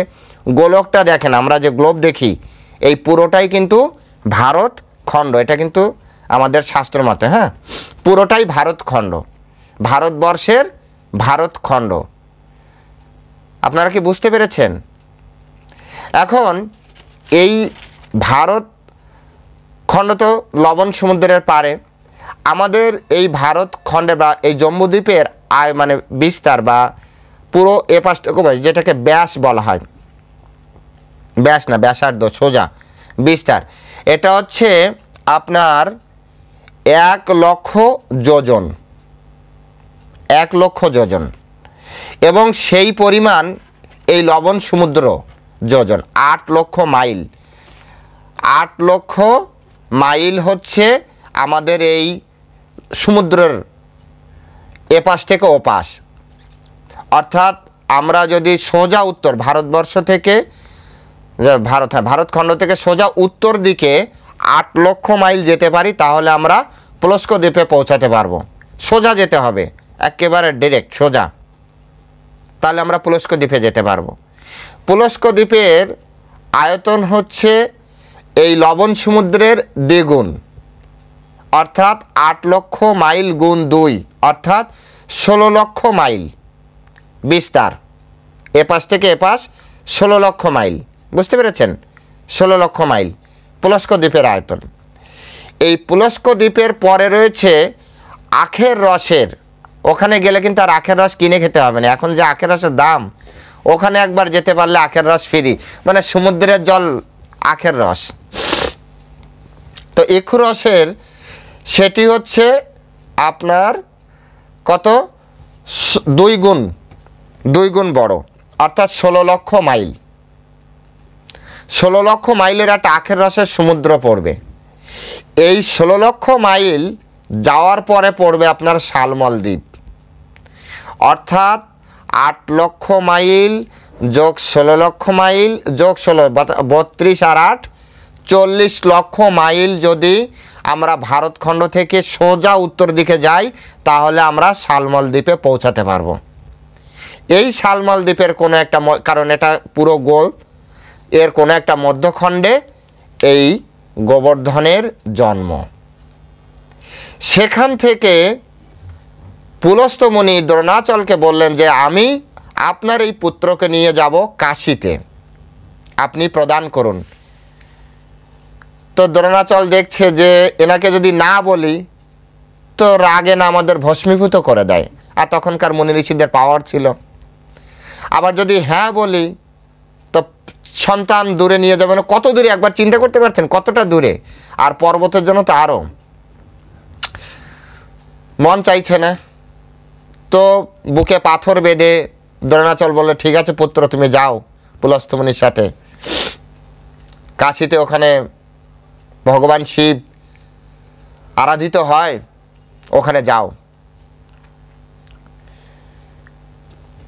গোলকটা দেখেন, আমরা যে গ্লোব দেখি, এই পুরোটাই কিন্তু ভারতখণ্ড। এটা কিন্তু আমাদের শাস্ত্র মতে, হ্যাঁ, পুরোটাই ভারতখণ্ড, ভারতবর্ষের ভারতখণ্ড। আপনারা কি বুঝতে পেরেছেন? এখন এই ভারত খণ্ড তো লবণ সমুদ্রের পারে। আমাদের এই ভারত খণ্ডে বা এই জম্বুদ্বীপের মানে বিস্তার বা পুরো এপাশটুকু যেটাকে ব্যাস বলা হয়, ব্যাস না, ব্যাসার্ধ, সোজা বিস্তার, এটা হচ্ছে আপনার 1 লক্ষ যোজন, 1 লক্ষ যোজন। এবং সেই পরিমাণ এই লবণ সমুদ্র যোজন 8 লক্ষ মাইল। 8 লক্ষ মাইল হচ্ছে আমাদের এই সমুদ্রের এপাশ থেকে ওপাশ। অর্থাৎ আমরা যদি সোজা উত্তর ভারতবর্ষ থেকে ভারতখণ্ড থেকে সোজা উত্তর দিকে 8 লক্ষ মাইল যেতে পারি, তাহলে আমরা পুলস্ক দ্বীপে পৌঁছাতে পারবো। সোজা যেতে হবে, একেবারে ডিরেক্ট সোজা, তাহলে আমরা পুলস্ক দ্বীপে যেতে পারবো। পুলস্ক দ্বীপের আয়তন হচ্ছে এই লবণ সমুদ্রের দ্বিগুণ, অর্থাৎ 8 লক্ষ মাইল গুণ 2, অর্থাৎ 16 লক্ষ মাইল বিস্তার। এপাশ থেকে এপাশ 16 লক্ষ মাইল, বুঝতে পেরেছেন? 16 লক্ষ মাইল পুলস্ক দ্বীপের আয়তন। এই পুলস্ক দ্বীপের পরে রয়েছে আখের রসের। ওখানে গেলে কিন্তু আর আখের রস কিনে খেতে হবে না। এখন যে আখের রসের দাম, ওখানে একবার যেতে পারলে আখের রস ফ্রি, মানে সমুদ্রের জল আখের রস। তো ইক্ষু রসের সেটি হচ্ছে আপনার কত, 2 গুণ বড়, অর্থাৎ 16 লক্ষ মাইল। 16 লক্ষ মাইলের একটা আখের রসের সমুদ্র পড়বে। এই 16 লক্ষ মাইল যাওয়ার পরে পড়বে আপনার শালমল দ্বীপ, অর্থাৎ 8 লক্ষ মাইল যোগ 16 লক্ষ মাইল যোগ 16, 32 আর 8, 40 লক্ষ মাইল যদি আমরা ভারতখণ্ড থেকে সোজা উত্তর দিকে যাই, তাহলে আমরা শালমল দ্বীপে পৌঁছাতে পারবো। এই শালমল দ্বীপের কোনো একটা, কারণ এটা পুরো গোল, এর কোনো একটা মধ্যখণ্ডে এই গোবর্ধনের জন্ম। সেখান থেকে পুলস্ত্য মুনি দ্রোণাচলকে বললেন যে আমি আপনার এই পুত্রকে নিয়ে যাব কাশীতে, আপনি প্রদান করুন। তো দ্রোণাচল দেখছে যে এনাকে যদি না বলি তো রাগে না আমাদের ভস্মীভূত করে দেয়, আর তখনকার মুনি ঋষিদের পাওয়ার ছিল। আবার যদি হ্যাঁ বলি তো সন্তান দূরে নিয়ে যাবে না। কত দূরে একবার চিন্তা করতে পারছেন, কতটা দূরে, আর পর্বতের জন্য তো আরও। মন চাইছে না, তো বুকে পাথর বেঁধে দ্রোণাচল বললে ঠিক আছে পুত্র তুমি যাও পুলস্ত্য মুনির সাথে কাশীতে, ওখানে ভগবান শিব আরাধিত হয়, ওখানে যাও।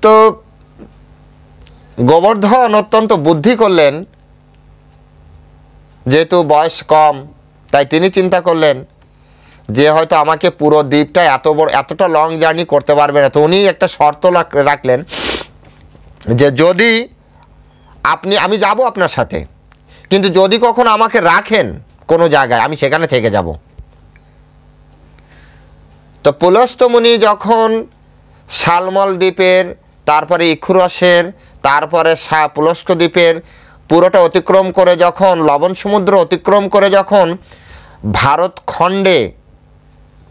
তো গোবর্ধন অত্যন্ত বুদ্ধি করলেন, যেহেতু বয়স কম, তাই তিনি চিন্তা করলেন যে হয়তো আমাকে পুরো দ্বীপটা এতটা লং জার্নি করতে পারবে না। তো উনি একটা শর্ত রাখলেন যে যদি আমি যাব আপনার সাথে, কিন্তু যদি কখনো আমাকে রাখেন কোনো জায়গায়, আমি সেখানে থেকে যাব। তো পুলস্ত্য মুনি যখন শালমল দ্বীপের, তারপরে ইক্ষুরসের, তারপরে পুলস্ত্য দ্বীপের পুরোটা অতিক্রম করে, যখন লবণ সমুদ্র অতিক্রম করে যখন ভারতখণ্ডে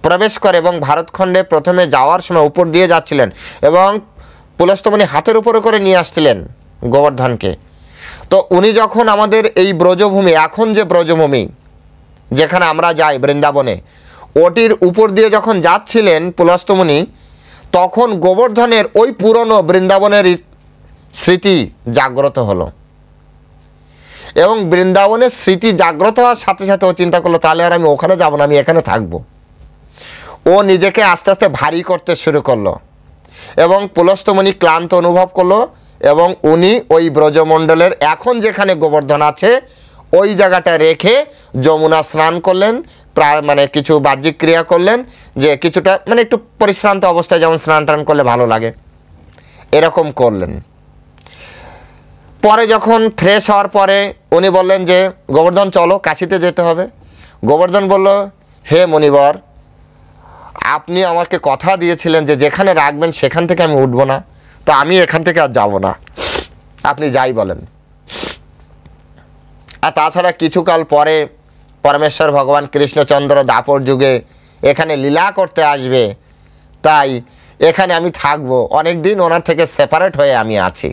প্রবেশ করে, এবং ভারতখণ্ডে প্রথমে যাওয়ার সময় উপর দিয়ে যাচ্ছিলেন এবং পুলস্ত্য মুনি হাতের উপরে করে নিয়ে আসছিলেন গোবর্ধনকে। তো উনি যখন আমাদের এই ব্রজভূমি, এখন যে ব্রজভূমি যেখানে আমরা যাই বৃন্দাবনে, ওটির উপর দিয়ে যখন যাচ্ছিলেন পুলস্তমুনি, তখন গোবর্ধনের ওই পুরনো বৃন্দাবনের স্মৃতি জাগ্রত হলো। এবং বৃন্দাবনের স্মৃতি জাগ্রত হওয়ার সাথে সাথে ও চিন্তা করলো, তাহলে আর আমি ওখানে যাব না, আমি এখানে থাকবো। ও নিজেকে আস্তে আস্তে ভারী করতে শুরু করলো এবং পুলস্তমুনি ক্লান্ত অনুভব করলো এবং উনি ওই ব্রজমণ্ডলের এখন যেখানে গোবর্ধন আছে ওই জায়গাটা রেখে যমুনা স্নান করলেন, প্রায় মানে কিছু বাহ্যিক ক্রিয়া করলেন, যে কিছুটা মানে একটু পরিশ্রান্ত অবস্থায় যেমন স্নান টান করলে ভালো লাগে এরকম করলেন। পরে যখন ফ্রেশ হওয়ার পরে উনি বললেন যে গোবর্ধন চলো, কাশিতে যেতে হবে। গোবর্ধন বলল, হে মণিবর, আপনি আমাকে কথা দিয়েছিলেন যে যেখানে রাখবেন সেখান থেকে আমি উঠবো না, তো আমি এখান থেকে আর যাব না, আপনি যাই বলেন। আর তাছাড়া কিছুকাল পরে পরমেশ্বর ভগবান কৃষ্ণচন্দ্র দাপর যুগে এখানে লীলা করতে আসবে, তাই এখানে আমি থাকবো, অনেক দিন ওনার থেকে সেপারেট হয়ে আমি আছি।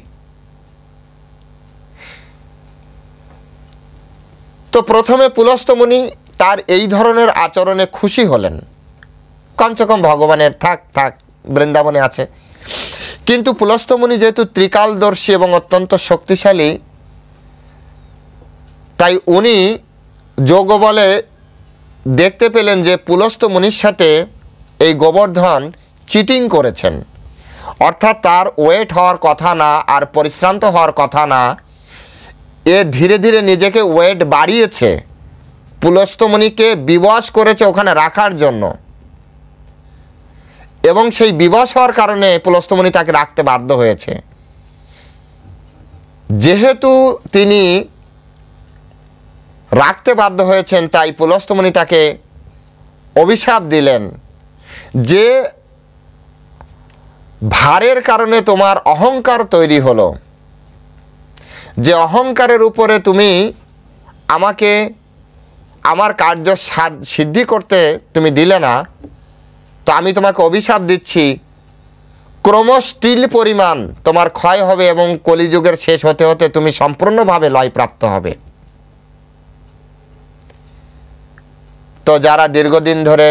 তো প্রথমে পুলস্তমুনি তার এই ধরনের আচরণে খুশি হলেন, কমসে কম ভগবানের থাক থাক বৃন্দাবনে আছে। কিন্তু পুলস্তমুনি যেহেতু ত্রিকালদর্শী এবং অত্যন্ত শক্তিশালী, তাই উনি যোগ বলে দেখতে পেলেন যে পুলস্তমুনির সাথে এই গোবর্ধন চিটিং করেছেন, অর্থাৎ তার ওয়েট হওয়ার কথা না আর পরিশ্রান্ত হওয়ার কথা না, এ ধীরে ধীরে নিজেকে ওয়েট বাড়িয়েছে, পুলস্তমুনিকে বিবশ করেছে ওখানে রাখার জন্য, এবং সেই বিবশ হওয়ার কারণে পুলস্তমুনি তাকে রাখতে বাধ্য হয়েছে। যেহেতু তিনি রাখতে বাধ্য হয়েছেন, তাই পুলস্তমুনি তাকে অভিশাপ দিলেন যে ভারের কারণে তোমার অহংকার তৈরি হলো, যে অহংকারের উপরে তুমি আমাকে আমার কার্য সিদ্ধি করতে তুমি দিলে না, তো আমি তোমাকে অভিশাপ দিচ্ছি, ক্রমশ তিল পরিমাণ তোমার ক্ষয় হবে এবং কলিযুগের শেষ হতে হতে তুমি সম্পূর্ণভাবে লয়প্রাপ্ত হবে। তো যারা দীর্ঘদিন ধরে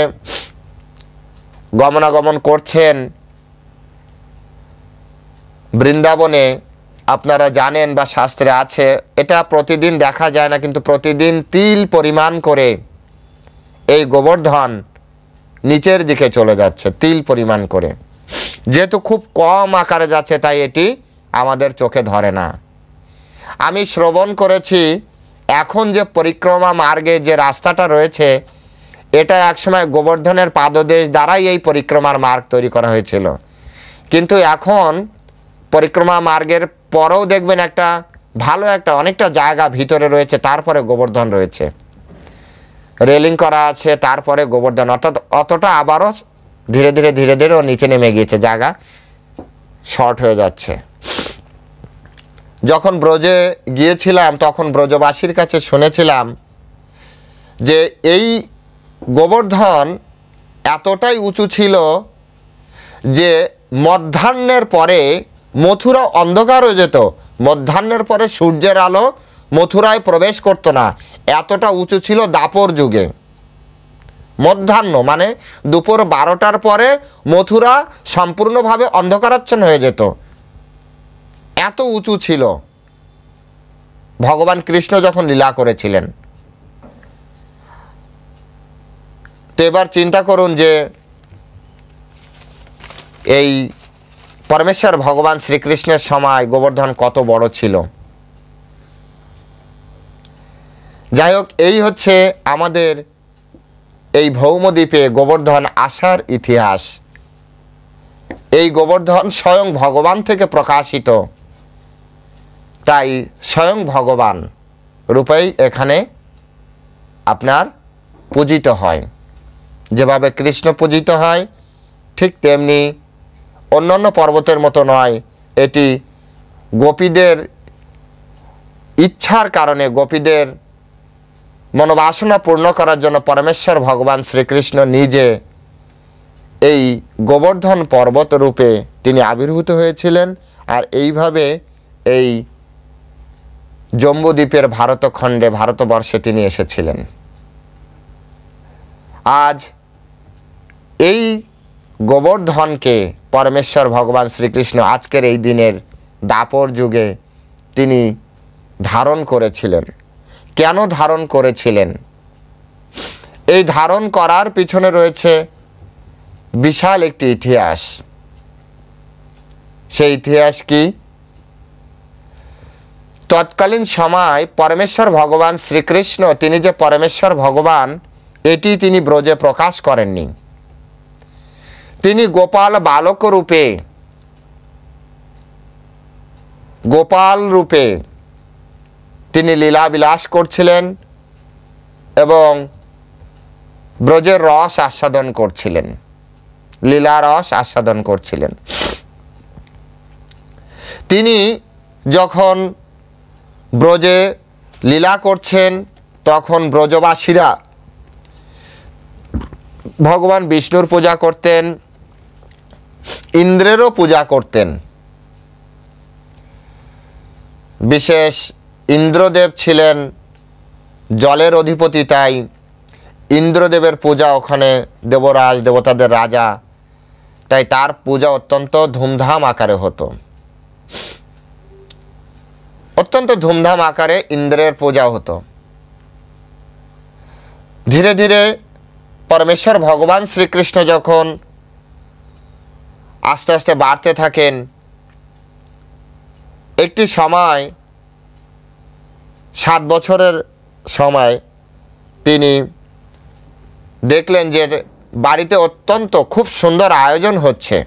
গমনাগমন করছেন বৃন্দাবনে, আপনারা জানেন বা শাস্ত্রে আছে, এটা প্রতিদিন দেখা যায় না, কিন্তু প্রতিদিন তিল পরিমাণ করে এই গোবর্ধন নিচের দিকে চলে যাচ্ছে, তিল পরিমাণ করে। যেহেতু খুব কম আকারে যাচ্ছে তাই এটি আমাদের চোখে ধরে না। আমি শ্রবণ করেছি এখন যে পরিক্রমা মার্গে যে রাস্তাটা রয়েছে, এটা একসময় গোবর্ধনের পাদদেশ দ্বারাই এই পরিক্রমার মার্গ তৈরি করা হয়েছিল, কিন্তু এখন পরিক্রমা মার্গের পরেও দেখবেন একটা ভালো একটা অনেকটা জায়গা ভিতরে রয়েছে, তারপরে গোবর্ধন রয়েছে, রেলিং করা আছে, তারপরে গোবর্ধন, অর্থাৎ অতটা আবারও ধীরে ধীরে ধীরে ধীরে ও নিচে নেমে গিয়েছে, জায়গা শর্ট হয়ে যাচ্ছে। যখন ব্রজে গিয়েছিলাম তখন ব্রজবাসীর কাছে শুনেছিলাম যে এই গোবর্ধন এতটাই উঁচু ছিল যে মধ্যাহ্নের পরে মথুরা অন্ধকার হয়ে যেত, মধ্যাহ্নের পরে সূর্যের আলো মথুরায় প্রবেশ করতো না, এতটা উঁচু ছিল দাপর যুগে। মধ্যাহ্ন মানে দুপুর 12টার পরে মথুরা সম্পূর্ণভাবে অন্ধকারাচ্ছন্ন হয়ে যেত, এত উঁচু ছিল ভগবান কৃষ্ণ যখন লীলা করেছিলেন। তো এবার চিন্তা করুন যে এই পরমেশ্বর ভগবান শ্রীকৃষ্ণের সময় গোবর্ধন কত বড় ছিল। যাই হোক, এই হচ্ছে আমাদের এই ভৌমদ্বীপে গোবর্ধন আসার ইতিহাস। এই গোবর্ধন স্বয়ং ভগবান থেকে প্রকাশিত, তাই স্বয়ং ভগবান রূপেই এখানে আপনার পূজিত হয়। যেভাবে কৃষ্ণ পূজিত হয় ঠিক তেমনি অন্যান্য পর্বতের মতো নয়, এটি গোপীদের ইচ্ছার কারণে, গোপীদের মনোবাসনা পূর্ণ করার জন্য পরমেশ্বর ভগবান শ্রীকৃষ্ণ নিজে এই গোবর্ধন পর্বত রূপে তিনি আবির্ভূত হয়েছিলেন, আর এইভাবে এই জম্বুদ্বীপের ভারতখণ্ডে ভারতবর্ষে তিনি এসেছিলেন। আজ এই গোবর্ধনকে পরমেশ্বর ভগবান শ্রীকৃষ্ণ আজকের এই দিনের দাপর যুগে তিনি ধারণ করেছিলেন। কেন ধারণ করেছিলেন? এই ধারণ করার পিছনে রয়েছে বিশাল একটি ইতিহাস। সেই ইতিহাস কি? তৎকালীন সময় পরমেশ্বর ভগবান শ্রীকৃষ্ণ, তিনি যে পরমেশ্বর ভগবান এটি তিনি ব্রজে প্রকাশ করেননি। তিনি গোপাল বালক রূপে, গোপাল রূপে তিনি লীলা বিলাস করছিলেন এবং ব্রজের রস আস্বাদন করছিলেন, লীলা রস আস্বাদন করছিলেন। তিনি যখন ব্রজে লীলা করছেন তখন ব্রজবাসীরা ভগবান বিষ্ণুর পূজা করতেন, ইন্দ্রেরও পূজা করতেন। বিশেষ ইন্দ্রদেব ছিলেন জলের অধিপতি, তাই ইন্দ্রদেবের পূজা ওখানে, দেবরাজ দেবতাদের রাজা, তাই তার পূজা অত্যন্ত ধুমধাম আকারে হতো। অত্যন্ত ধুমধাম আকারে ইন্দ্রের পূজা হতো। ধীরে ধীরে পরমেশ্বর ভগবান শ্রীকৃষ্ণ যখন আস্তে আস্তে বাড়তে থাকেন, একটি সময় 7 বছরের সময় তিনি দেখলেন যে বাড়িতে অত্যন্ত খুব সুন্দর আয়োজন হচ্ছে,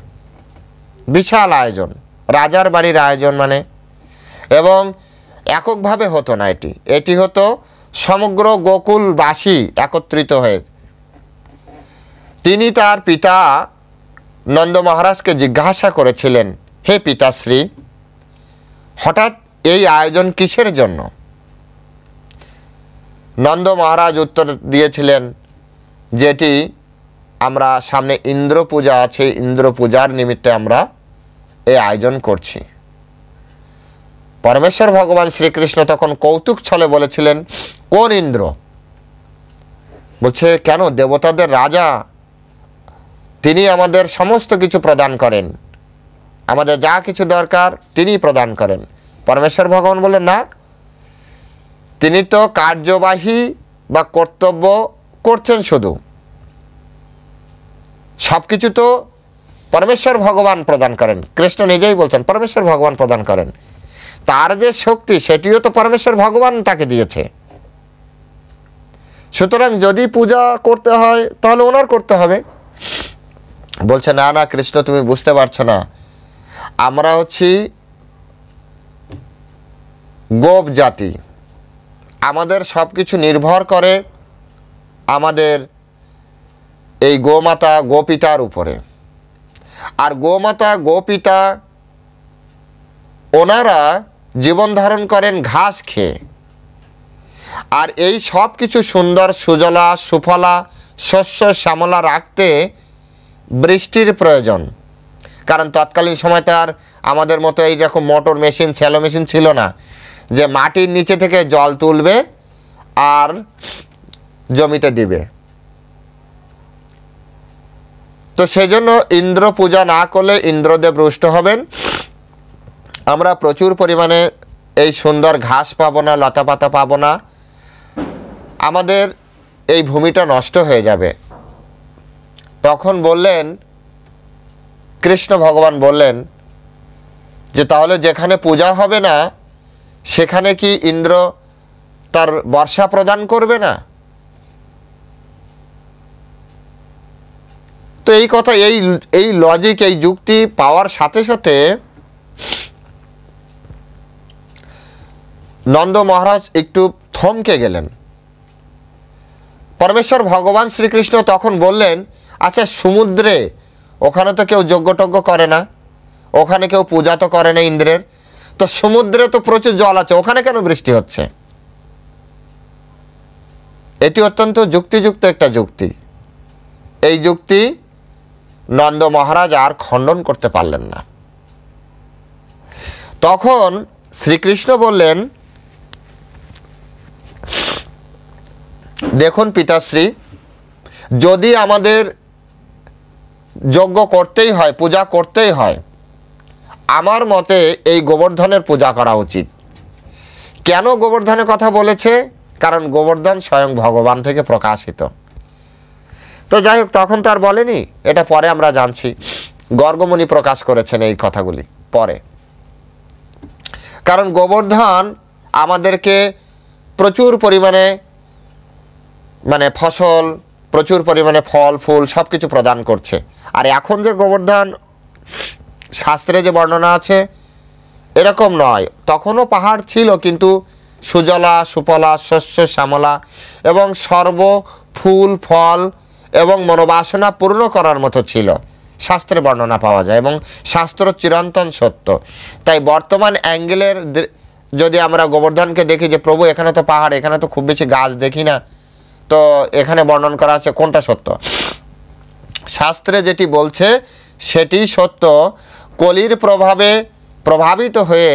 বিশাল আয়োজন, রাজার বাড়ির আয়োজন মানে, এবং এককভাবে হতো না, এটি হতো সমগ্র গোকুলবাসী একত্রিত হয়ে। তিনি তার পিতা নন্দ মহারাজকে জিজ্ঞাসা করেছিলেন, হে পিতাশ্রী, হঠাৎ এই আয়োজন কিসের জন্য? নন্দ মহারাজ উত্তর দিয়েছিলেন, যেটি আমরা সামনে ইন্দ্র পূজা আছে, ইন্দ্র পূজার নিমিত্তে আমরা এই আয়োজন করছি। পরমেশ্বর ভগবান শ্রীকৃষ্ণ তখন কৌতুক ছলে বলেছিলেন, কোন ইন্দ্র? বলছে, কেন? দেবতাদের রাজা, তিনি আমাদের সমস্ত কিছু প্রদান করেন, আমাদের যা কিছু দরকার তিনি প্রদান করেন। পরমেশ্বর ভগবান বললেন, না, তিনি তো কার্যবাহী বা কর্তব্য করছেন, শুধু সব কিছু তো পরমেশ্বর ভগবান প্রদান করেন। কৃষ্ণ নিজেই বলছেন পরমেশ্বর ভগবান প্রদান করেন। তার যে শক্তি সেটিও তো পরমেশ্বর ভগবান তাকে দিয়েছে। সুতরাং যদি পূজা করতে হয় তাহলে ওনার করতে হবে। বলছে, না না কৃষ্ণ, তুমি বুঝতে পারছো না, আমরা হচ্ছি গোপ জাতি, আমাদের সব কিছু নির্ভর করে আমাদের এই গোমাতা গোপিতার উপরে। আর গোমাতা গোপিতা ওনারা জীবন ধারণ করেন ঘাস খেয়ে। আর এই সব কিছু সুন্দর সুজলা সুফলা শস্য শ্যামলা রাখতে বৃষ্টির প্রয়োজন। কারণ তৎকালীন সময় তো আর আমাদের মতো এইরকম মোটর মেশিন, স্যালো মেশিন ছিল না যে মাটির নিচে থেকে জল তুলবে আর জমিতে দিবে। তো সেজন্য ইন্দ্র পূজা না করলে ইন্দ্রদেব রুষ্ট হবেন। আমরা প্রচুর পরিমাণে এই সুন্দর ঘাস পাবো না, লতা পাতা পাবো না, আমাদের এই ভূমিটা নষ্ট হয়ে যাবে। তখন বললেন, কৃষ্ণ ভগবান বললেন যে তাহলে যেখানে পূজা হবে না সেখানে কি ইন্দ্র তার বর্ষা প্রদান করবে না? তো এই কথা, এই লজিক, এই যুক্তি পাওয়ার সাথে সাথে নন্দ মহারাজ একটু থমকে গেলেন। পরমেশ্বর ভগবান শ্রীকৃষ্ণ তখন বললেন, আচ্ছা সমুদ্রে, ওখানে তো কেউ যজ্ঞটজ্ঞ করে না, ওখানে কেউ পূজা তো করে না ইন্দ্রের, তো সমুদ্রে তো প্রচুর জল আছে, ওখানে কেন বৃষ্টি হচ্ছে? এটি অত্যন্ত যুক্তিযুক্ত একটা যুক্তি। এই যুক্তি নন্দ মহারাজ আর খণ্ডন করতে পারলেন না। তখন শ্রীকৃষ্ণ বললেন, দেখুন পিতাশ্রী, যদি আমাদের যজ্ঞ করতেই হয়, পূজা করতেই হয়, আমার মতে এই গোবর্ধনের পূজা করা উচিত। কেন গোবর্ধনের কথা বলেছে? কারণ গোবর্ধন স্বয়ং ভগবান থেকে প্রকাশিত। তো যাই হোক, তখন তো আর বলেনি, এটা পরে আমরা জানছি। গর্গমুনি প্রকাশ করেছেন এই কথাগুলি পরে। কারণ গোবর্ধন আমাদেরকে প্রচুর পরিমাণে ফসল, প্রচুর পরিমাণে ফল ফুল সব কিছু প্রদান করছে। আর এখন যে গোবর্ধন শাস্ত্রে যে বর্ণনা আছে এরকম নয়, তখনও পাহাড় ছিল কিন্তু সুজলা সুফলা শস্য শ্যামলা এবং সর্ব ফুল ফল এবং মনোবাসনা পূর্ণ করার মতো ছিল, শাস্ত্রে বর্ণনা পাওয়া যায় এবং শাস্ত্র চিরন্তন সত্য। তাই বর্তমান অ্যাঙ্গেলের যদি আমরা গোবর্ধনকে দেখি যে প্রভু এখানে তো পাহাড়, এখানে তো খুব বেশি গাছ দেখি না, তো এখানে বর্ণন করা আছে কোনটা সত্য? শাস্ত্রে যেটি বলছে সেটি সত্য। কলির প্রভাবে প্রভাবিত হয়ে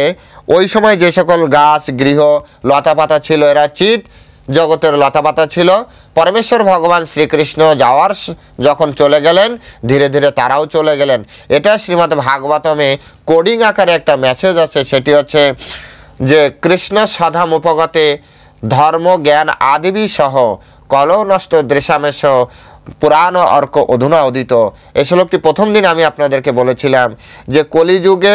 ওই সময় যে সকল গাছ গৃহ লতাপাতা ছিল, এরা চিত জগতের লতাপাতা ছিল। পরমেশ্বর ভগবান শ্রীকৃষ্ণ যাওয়ার যখন চলে গেলেন, ধীরে ধীরে তারাও চলে গেলেন। এটা শ্রীমদ্ ভাগবতমে কোডিং আকারে একটা মেসেজ আছে, সেটি হচ্ছে যে কৃষ্ণ সধাম উপগতে ধর্ম জ্ঞান আদিবি সহ কলৌ নষ্ট দৃশামেশ পুরাণ অর্ক অধুনা উদিত। এই শ্লোকটি প্রথম দিন আমি আপনাদেরকে বলেছিলাম যে কলিযুগে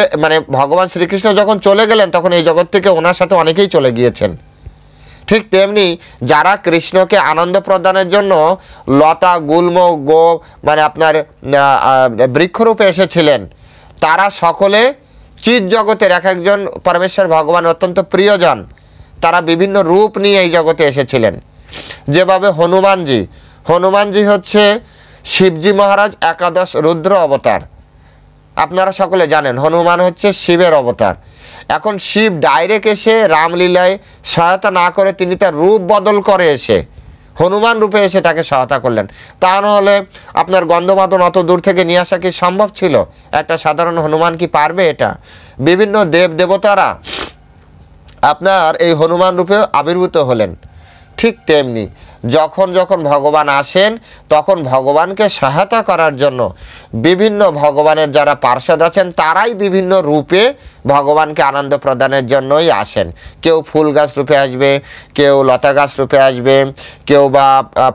ভগবান শ্রীকৃষ্ণ যখন চলে গেলেন তখন এই জগৎ থেকে ওনার সাথে অনেকেই চলে গিয়েছেন। ঠিক তেমনি যারা কৃষ্ণকে আনন্দ প্রদানের জন্য লতা গুল্ম গো আপনার বৃক্ষরূপে এসেছিলেন, তারা সকলে চিৎ জগতের এক একজন পরমেশ্বর ভগবান অত্যন্ত প্রিয়জন, তারা বিভিন্ন রূপ নিয়ে এই জগতে এসেছিলেন। যেভাবে হনুমানজি হচ্ছে শিবজি মহারাজ একাদশ রুদ্র অবতার। আপনারা সকলে জানেন হনুমান হচ্ছে শিবের অবতার। এখন শিব ডাইরেক্ট এসে রামলীলায় সহায়তা না করে তিনি তার রূপ বদল করে এসে হনুমান রূপে এসে তাকে সহায়তা করলেন। তা নাহলে আপনার গন্ধমাদন অত দূর থেকে নিয়ে আসা কি সম্ভব ছিল? একটা সাধারণ হনুমান কি পারবে এটা? বিভিন্ন দেব দেবতারা আপনার এই হনুমান রূপে আবির্ভূত হলেন। ঠিক তেমনি যখন যখন ভগবান আসেন তখন ভগবানকে সহায়তা করার জন্য বিভিন্ন ভগবানের যারা পার্ষদ আছেন তারাই বিভিন্ন রূপে ভগবানকে আনন্দ প্রদানের জন্যই আসেন। কেউ ফুল গাছ রূপে আসবে, কেউ লতা গাছ রূপে আসবে, কেউ বা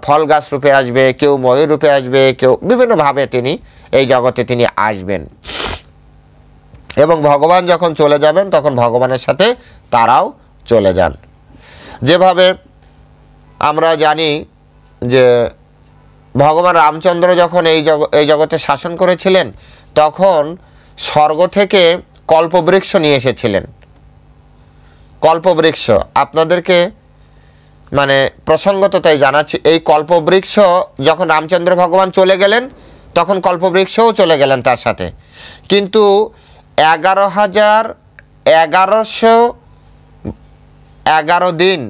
ফল গাছ রূপে আসবে, কেউ ময়ূর রূপে আসবে, কেউ বিভিন্নভাবে তিনি এই জগতে তিনি আসবেন। এবং ভগবান যখন চলে যাবেন তখন ভগবানের সাথে তারাও চলে যান। যেভাবে আমরা জানি যে ভগবান রামচন্দ্র যখন এই জগতে শাসন করেছিলেন তখন স্বর্গ থেকে কল্পবৃক্ষ নিয়ে এসেছিলেন। কল্পবৃক্ষ আপনাদেরকে প্রসঙ্গত তাই জানাচ্ছি, এই কল্পবৃক্ষ যখন রামচন্দ্র ভগবান চলে গেলেন তখন কল্পবৃক্ষও চলে গেলেন তার সাথে। কিন্তু 11,1111 দিন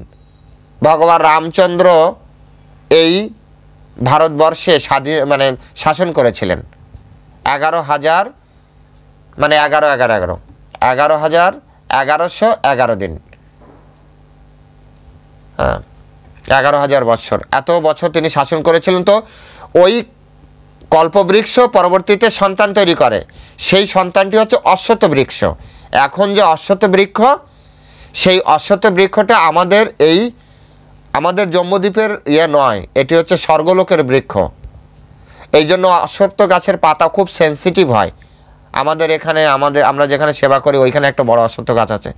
ভগবান রামচন্দ্র এই ভারতবর্ষে শাসন করেছিলেন। 11,1111 দিন, হ্যাঁ 11,000 বছর, এত বছর তিনি শাসন করেছিলেন। তো ওই কল্পবৃক্ষ পরবর্তীতে সন্তান তৈরি করে, সেই সন্তানটি হচ্ছে অশ্বত্থ বৃক্ষ। এখন যে অশ্বত্থ বৃক্ষ, সেই অশ্বত্থ বৃক্ষটা আমাদের জম্মুদ্বীপের নয়, এটি হচ্ছে স্বর্গলোকের বৃক্ষ। এই জন্য অশ্বত্থ গাছের পাতা খুব সেন্সিটিভ হয়। আমাদের এখানে আমরা যেখানে সেবা করি ওইখানে একটা বড় অশ্বত্থ গাছ আছে,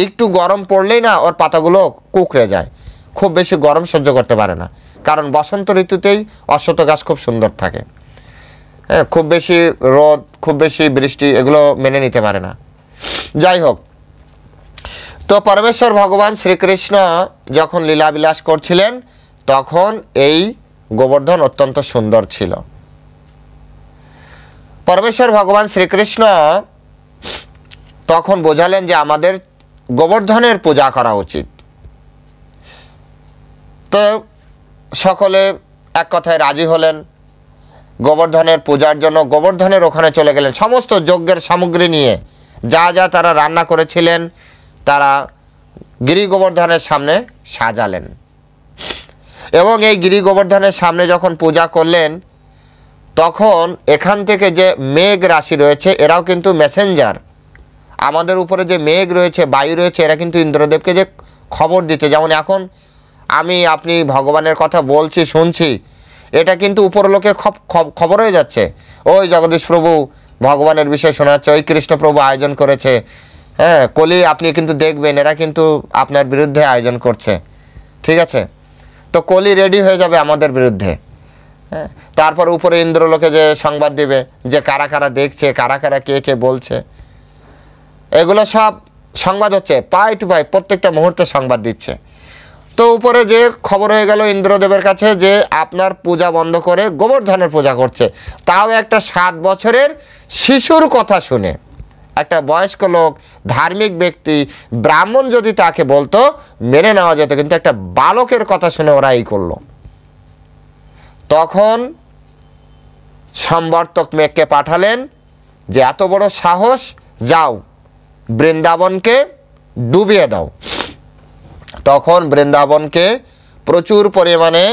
একটু গরম পড়লেই না ওর পাতাগুলো কুঁকড়ে যায়, খুব বেশি গরম সহ্য করতে পারে না। কারণ বসন্ত ঋতুতেই অশ্বত্থ গাছ খুব সুন্দর থাকে, হ্যাঁ, খুব বেশি রোদ খুব বেশি বৃষ্টি এগুলো মেনে নিতে পারে না। যাই হোক, তো পরমেশ্বর ভগবান শ্রীকৃষ্ণ যখন লীলাবিলাস করছিলেন তখন এই গোবর্ধন অত্যন্ত সুন্দর ছিল। পরমেশ্বর ভগবান শ্রীকৃষ্ণ তখন বোঝালেন যে আমাদের গোবর্ধনের পূজা করা উচিত। তো সকলে এক কথায় রাজি হলেন। গোবর্ধনের পূজার জন্য গোবর্ধনের ওখানে চলে গেলেন, সমস্ত যজ্ঞের সামগ্রী নিয়ে যা যা তারা রান্না করেছিলেন তারা গিরি গোবর্ধনের সামনে সাজালেন। এবং এই গিরি গোবর্ধনের সামনে যখন পূজা করলেন তখন এখান থেকে যে মেঘ রাশি রয়েছে এরাও কিন্তু মেসেঞ্জার, আমাদের উপরে যে মেঘ রয়েছে, বায়ু রয়েছে, এরা কিন্তু ইন্দ্রদেবকে যে খবর দিচ্ছে। যেমন এখন আপনি ভগবানের কথা বলছি, শুনছি, এটা কিন্তু উপরলোকে খবর হয়ে যাচ্ছে। ওই জগদীশ প্রভু ভগবানের বিষয় শোনাচ্ছে, ওই কৃষ্ণপ্রভু আয়োজন করেছে, হ্যাঁ, কলি আপনি কিন্তু দেখবেন এরা কিন্তু আপনার বিরুদ্ধে আয়োজন করছে, ঠিক আছে? তো কলি রেডি হয়ে যাবে আমাদের বিরুদ্ধে। হ্যাঁ, তারপর উপরে ইন্দ্রলোকে যে সংবাদ দিবে যে কারা কারা দেখছে, কারা কারা কে কে বলছে, এগুলো সব সংবাদ হচ্ছে, পাই টু পাই প্রত্যেকটা মুহূর্তে সংবাদ দিচ্ছে। তো উপরে যে খবর হয়ে গেল ইন্দ্রদেবের কাছে যে আপনার পূজা বন্ধ করে গোবর্ধনের পূজা করছে, তাও একটা 7 বছরের শিশুর কথা শুনে। একটা বয়স্ক লোক, ধার্মিক ব্যক্তি, ব্রাহ্মণ যদি তাকে বলতো মেনে নেওয়া যেত, কিন্তু একটা বালকের কথা শুনে ওরা এই করলো। তখন সম্বর্তক মেঘকে পাঠালেন যে এত বড় সাহস, যাও বৃন্দাবনকে ডুবিয়ে দাও। তখন বৃন্দাবনকে প্রচুর পরিমাণে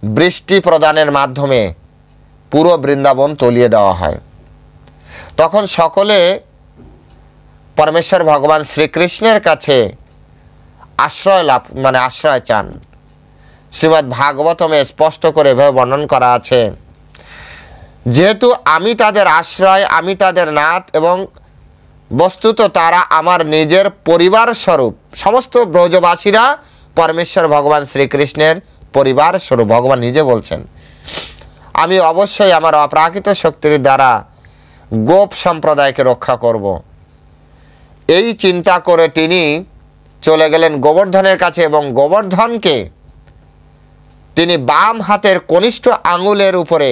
বৃষ্টি প্রদানের মাধ্যমে পুরো বৃন্দাবন তলিয়ে দেওয়া হয়। তখন সকলে পরমেশ্বর ভগবান শ্রীকৃষ্ণের কাছে আশ্রয় চান। শ্রীমদ্ ভাগবতমে স্পষ্ট করে এভাবে বর্ণন করা আছে, যেহেতু আমি তাদের আশ্রয়, আমি তাদের নাথ, এবং বস্তুত তারা আমার নিজের পরিবার স্বরূপ। সমস্ত ব্রজবাসীরা পরমেশ্বর ভগবান শ্রীকৃষ্ণের পরিবার স্বরূপ। ভগবান নিজে বলছেন, আমি অবশ্যই আমার অপ্রাকৃত শক্তির দ্বারা গোপ সম্প্রদায়কে রক্ষা করব। এই চিন্তা করে তিনি চলে গেলেন গোবর্ধনের কাছে, এবং গোবর্ধনকে তিনি বাম হাতের কনিষ্ঠ আঙুলের উপরে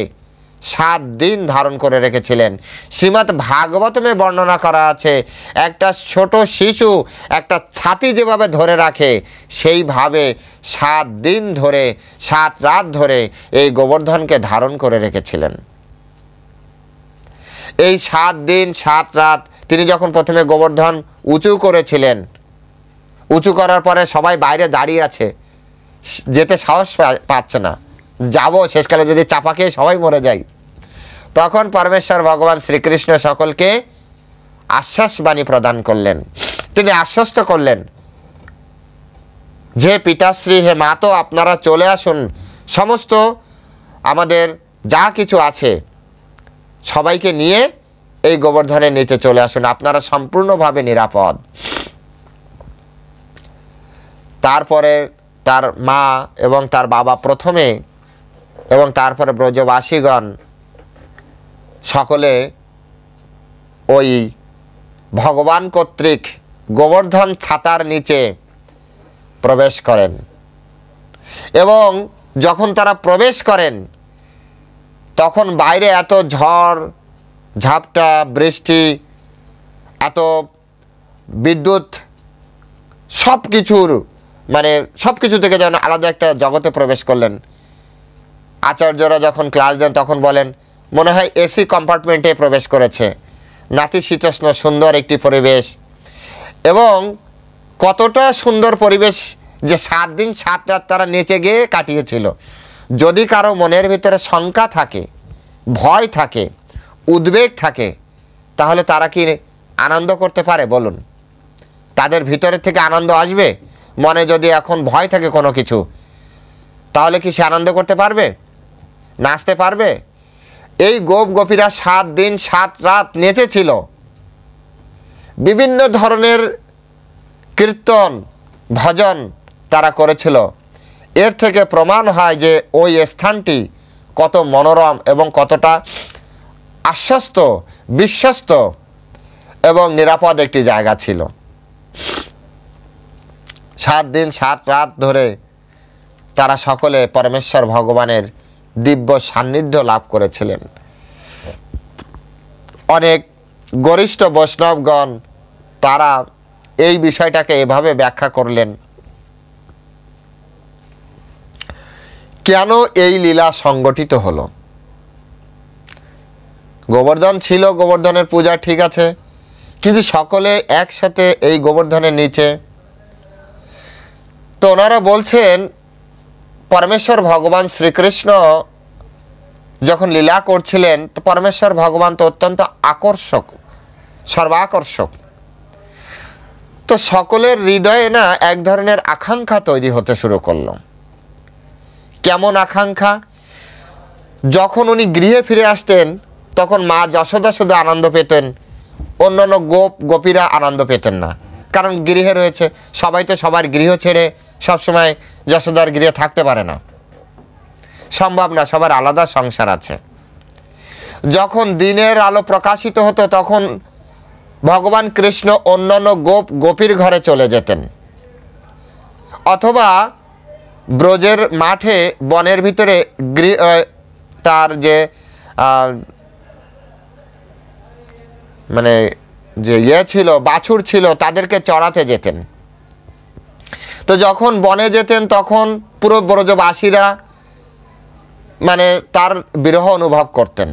7 দিন ধারণ করে রেখেছিলেন। শ্রীমদ্ ভাগবতমে বর্ণনা করা আছে, একটা ছোট শিশু একটা ছাতি যেভাবে ধরে রাখে, সেইভাবে 7 দিন ধরে, 7 রাত ধরে এই গোবর্ধনকে ধারণ করে রেখেছিলেন। এই 7 দিন 7 রাত তিনি যখন প্রথমে গোবর্ধন উঁচু করেছিলেন, উঁচু করার পরে সবাই বাইরে দাঁড়িয়ে আছে, যেতে সাহস পাচ্ছে না, যাব শেষকালে যদি চাপা খেয়ে সবাই মরে যায়। তখন পরমেশ্বর ভগবান শ্রীকৃষ্ণ সকলকে আশ্বাসবাণী প্রদান করলেন। তিনি আশ্বস্ত করলেন যে পিতাশ্রী, হে মাতো, আপনারা চলে আসুন, সমস্ত আমাদের যা কিছু আছে সবাইকে নিয়ে এই গোবর্ধনের নিচে চলে আসুন, আপনারা সম্পূর্ণভাবে নিরাপদ। তারপরে তার মা এবং তার বাবা প্রথমে, এবং তারপরে ব্রজবাসীগণ সকলে ওই ভগবান কর্তৃক গোবর্ধন ছাতার নিচে প্রবেশ করেন। এবং যখন তারা প্রবেশ করেন তখন বাইরে এত ঝড় ঝাপটা, বৃষ্টি, এত বিদ্যুৎ, সব কিছু থেকে যেন আলাদা একটা জগতে প্রবেশ করলেন। আচার্যরা যখন ক্লাস দেন তখন বলেন, মনে হয় এসি কম্পার্টমেন্টে প্রবেশ করেছে, নাতিশীতোষ্ণ সুন্দর একটি পরিবেশ। এবং কতটা সুন্দর পরিবেশ যে 7 দিন 7 রাত তারা নেচে গিয়ে কাটিয়েছিল। যদি কারো মনের ভিতরে শঙ্কা থাকে, ভয় থাকে, উদ্বেগ থাকে, তাহলে তারা কি আনন্দ করতে পারে বলুন? তাদের ভিতরের থেকে আনন্দ আসবে? মনে যদি এখন ভয় থাকে কোনো কিছু, তাহলে কি সে আনন্দ করতে পারবে? নাচতে পারবে? এই গোপীরা 7 দিন 7 রাত নেচেছিল, বিভিন্ন ধরনের কীর্তন ভজন তারা করেছিল। এর থেকে প্রমাণ হয় যে ওই স্থানটি কত মনোরম এবং কতটা আশ্বস্ত, বিশ্বস্ত এবং নিরাপদ একটি জায়গা ছিল। 7 দিন 7 রাত ধরে তারা সকলে পরমেশ্বর ভগবানের দিব্য সান্নিধ্য লাভ করেছিলেন। অনেক গরিষ্ঠ বৈষ্ণবগণ তারা এই বিষয়টাকে এভাবে ব্যাখ্যা করলেন, কেন এই লীলা সংগঠিত হলো। গোবর্ধন ছিল, গোবর্ধনের পূজা ঠিক আছে, কিন্তু সকলে একসাথে এই গোবর্ধনের নিচে। তো ওনারা বলছেন পরমেশ্বর ভগবান শ্রীকৃষ্ণ যখন লীলা করছিলেন, তো পরমেশ্বর ভগবান তো অত্যন্ত আকর্ষক, সর্বাকর্ষক। তো সকলের হৃদয়ে না এক ধরনের আকাঙ্ক্ষা তৈরি হতে শুরু করলো। কেমন আকাঙ্ক্ষা? যখন উনি গৃহে ফিরে আসতেন তখন মা যশোদা শুধু আনন্দ পেতেন, অন্যান্য গোপীরা আনন্দ পেতেন না। কারণ গৃহে রয়েছে, সবাই তো সবার গৃহ ছেড়ে সবসময় যশোদার গৃহে থাকতে পারে না, সম্ভব না, সবার আলাদা সংসার আছে। যখন দিনের আলো প্রকাশিত হতো তখন ভগবান কৃষ্ণ অন্যান্য গোপীর ঘরে চলে যেতেন, অথবা ব্রজের মাঠে বনের ভিতরে তার যে মানে যে ছিল, বাছুর ছিল, তাদেরকে চড়াতে যেতেন। তো যখন বনে যেতেন তখন পুরো ব্রজবাসীরা মানে তার বিরহ অনুভব করতেন।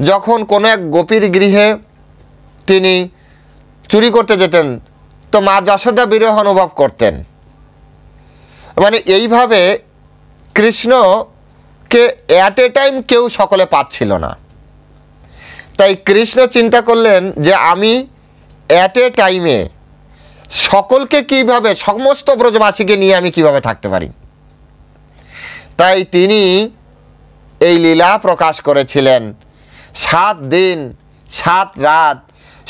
যখন কোনো এক গোপীর গৃহে তিনি চুরি করতে যেতেন তো মা যশোদা বিরহ অনুভব করতেন। মানে এইভাবে কৃষ্ণকে অ্যাট এ টাইম কেউ সকলে পাচ্ছিল না। তাই কৃষ্ণ চিন্তা করলেন যে আমি অ্যাট এ টাইমে সকলকে কিভাবে, সমস্ত ব্রজবাসীকে নিয়ে আমি কিভাবে থাকতে পারি। তাই তিনি এই লীলা প্রকাশ করেছিলেন। 7 দিন 7 রাত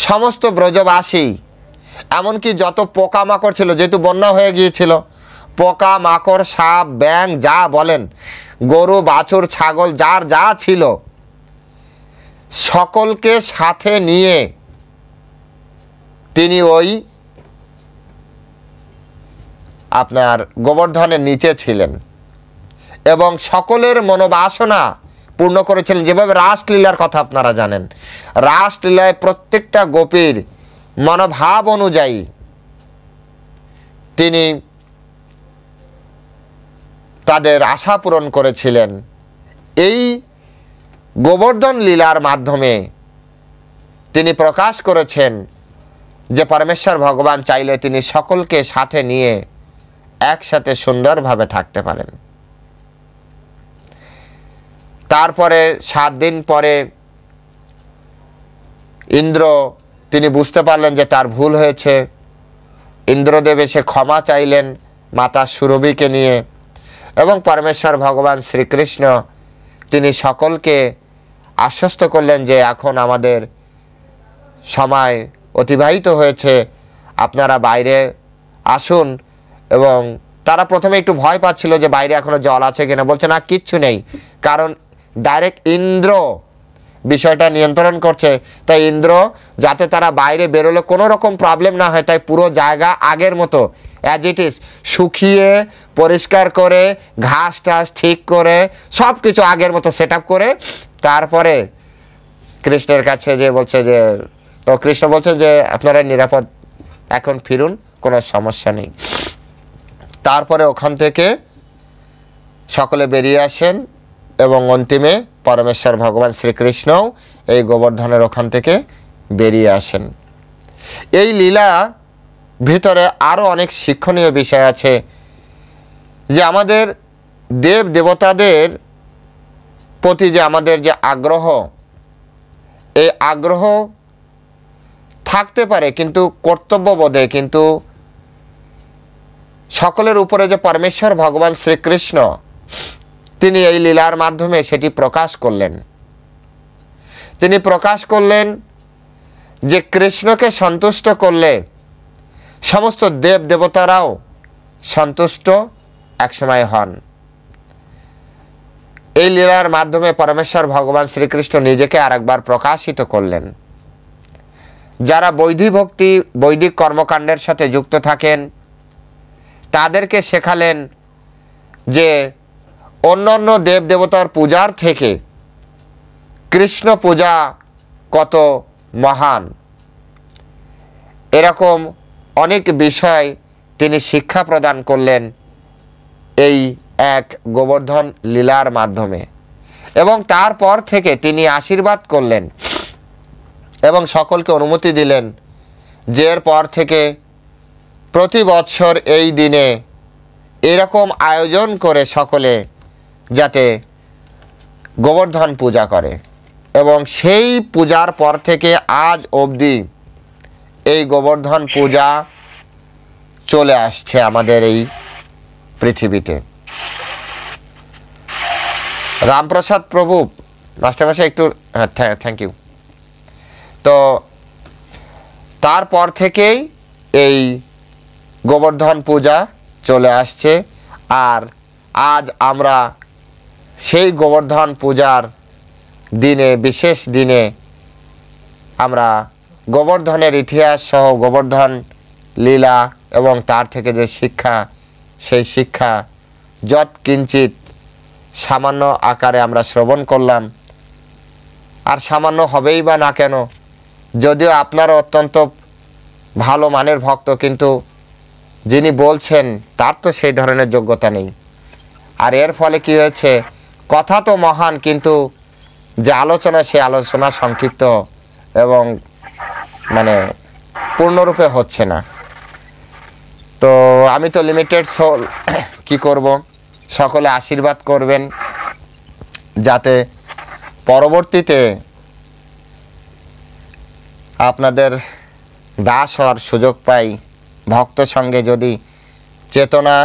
সমস্ত ব্রজবাসী, এমনকি যত পোকামাকড় ছিল, যেহেতু বন্যা হয়ে গিয়েছিল, পোকা মাকড়, সাপ, ব্যাঙ যা বলেন, গরু বাছুর ছাগল যার যা ছিল, সকলকে সাথে নিয়ে তিনি ওই আপনার গোবর্ধনের নিচে ছিলেন এবং সকলের মনোবাসনা পূর্ণ করেছিলেন। যেভাবে রাসলীলার কথা আপনারা জানেন, রাসলীলায় প্রত্যেকটা গোপীর মনোভাব অনুযায়ী তিনি তাদের আশা পূরণ করেছিলেন। এই গোবর্ধন লীলার মাধ্যমে তিনি প্রকাশ করেছেন যে পরমেশ্বর ভগবান চাইলে তিনি সকলকে সাথে নিয়ে একসাথে সুন্দরভাবে থাকতে পারেন। তারপরে 7 দিন পরে ইন্দ্র তিনি বুঝতে পারলেন যে তার ভুল হয়েছে। ইন্দ্রদেব এসে ক্ষমা চাইলেন মাতা সুরভিকে নিয়ে, এবং পরমেশ্বর ভগবান শ্রীকৃষ্ণ তিনি সকলকে আশ্বস্ত করলেন যে এখন আমাদের সময় অতিবাহিত হয়েছে, আপনারা বাইরে আসুন। এবং তারা প্রথমে একটু ভয় পাচ্ছিল যে বাইরে এখনো জল আছে কিনা, বলছে না কিচ্ছু নেই, কারণ ডাইরেক্ট ইন্দ্র বিষয়টা নিয়ন্ত্রণ করছে। তাই ইন্দ্র যাতে তারা বাইরে বেরোলে কোনো রকম প্রবলেম না হয়, তাই পুরো জায়গা আগের মতো অ্যাজ ইট ইজ শুকিয়ে পরিষ্কার করে ঘাস টাস ঠিক করে সব কিছু আগের মতো সেট আপ করে তারপরে কৃষ্ণের কাছে যে বলছে যে, তো কৃষ্ণ বলছে যে আপনারা নিরাপদ এখন ফিরুন, কোনো সমস্যা নেই। তারপরে ওখান থেকে সকলে বেরিয়ে আসেন এবং অন্তিমে পরমেশ্বর ভগবান শ্রীকৃষ্ণও এই গোবর্ধনের ওখান থেকে বেরিয়ে আসেন। এই লীলা ভিতরে আরও অনেক শিক্ষণীয় বিষয় আছে, যে আমাদের দেব দেবতাদের প্রতি যে আমাদের যে আগ্রহ, এই আগ্রহ থাকতে পারে কিন্তু কর্তব্যবোধে, কিন্তু সকলের উপরে যে পরমেশ্বর ভগবান শ্রীকৃষ্ণ তিনি এই লীলার মাধ্যমে সেটি প্রকাশ করলেন। তিনি প্রকাশ করলেন যে কৃষ্ণকে সন্তুষ্ট করলে সমস্ত দেব দেবতারাও সন্তুষ্ট একসময় হন। এই লীলার মাধ্যমে পরমেশ্বর ভগবান শ্রীকৃষ্ণ নিজেকে আরেকবার প্রকাশিত করলেন। যারা বৈদিক কর্মকাণ্ডের সাথে যুক্ত থাকেন তাদেরকে শেখালেন যে অন্যান্য দেব দেবতার পূজার থেকে কৃষ্ণ পূজা কত মহান, এরকম অনেক বিষয় তিনি শিক্ষা প্রদান করলেন এই এক গোবর্ধন লীলার মাধ্যমে। এবং তারপর থেকে তিনি আশীর্বাদ করলেন এবং সকলকে অনুমতি দিলেন যে এরপর থেকে প্রতি বৎসর এই দিনে এরকম আয়োজন করে সকলে যাতে গোবর্ধন পূজা করে এবং সেই পূজার পর থেকে আজ অবধি এই গোবর্ধন পূজা চলে আসছে আমাদের এই পৃথিবীতে। রামপ্রসাদ প্রভু মাস্টারমশাই একটু থ্যাংক ইউ। তো তারপর থেকেই এই গোবর্ধন পূজা চলে আসছে। আর আজ আমরা সেই গোবর্ধন পূজার দিনে, বিশেষ দিনে আমরা গোবর্ধনের ইতিহাস সহ গোবর্ধন লীলা এবং তার থেকে যে শিক্ষা, সেই শিক্ষা যৎ কিঞ্চিত সামান্য আকারে আমরা শ্রবণ করলাম। আর সামান্য হবেই বা না কেন, যদিও আপনারা অত্যন্ত ভালো মানের ভক্ত, কিন্তু যিনি বলছেন তার তো সেই ধরনের যোগ্যতা নেই। আর এর ফলে কি হয়েছে, কথা তো মহান, কিন্তু যে আলোচনা, সেই আলোচনা সংক্ষিপ্ত এবং মানে পূর্ণরূপে হচ্ছে না। তো আমি তো লিমিটেড সোল, কি করব, সকলে আশীর্বাদ করবেন যাতে পরবর্তীতে আপনাদের দাস হওয়ার সুযোগ পাই। ভক্ত সঙ্গে যদি চেতনা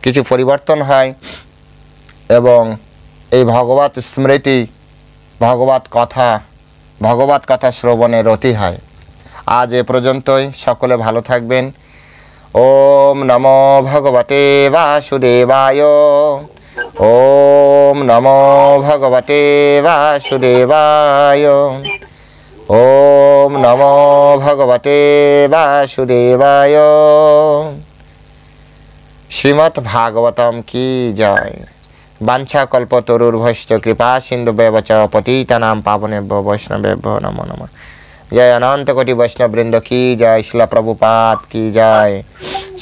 কিছু পরিবর্তন হয় এবং এই ভগবত স্মৃতি, ভগবত কথা শ্রবণে রতি হয়। আজ এ পর্যন্তই, সকলে ভালো থাকবেন। ওম নমো ভগবতে বাসুদেবায়। ওম নমো ভগবতে বাসুদেবায়। ওম নমো ভগবতে বাসুদেবায়। শ্রীমদ্ ভাগবতম কি জয়। বাঞ্ছা কল্পতরুর্ভশ্চ কৃপা সিন্ধুভ্যেব চ পতিতানাং পাবনেভ্যো বৈষ্ণবেভ্যো নমো নমঃ। জয় অনন্ত কোটি বৈষ্ণববৃন্দ কি জয়। শিলা প্রভুপাদ কি জয়।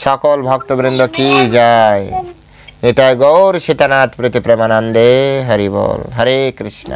সকল ভক্তবৃন্দ কি জয়। নিতাই গৌর সীতানাথ প্রীতি প্রেমানন্দে হরি বল। হরে কৃষ্ণ।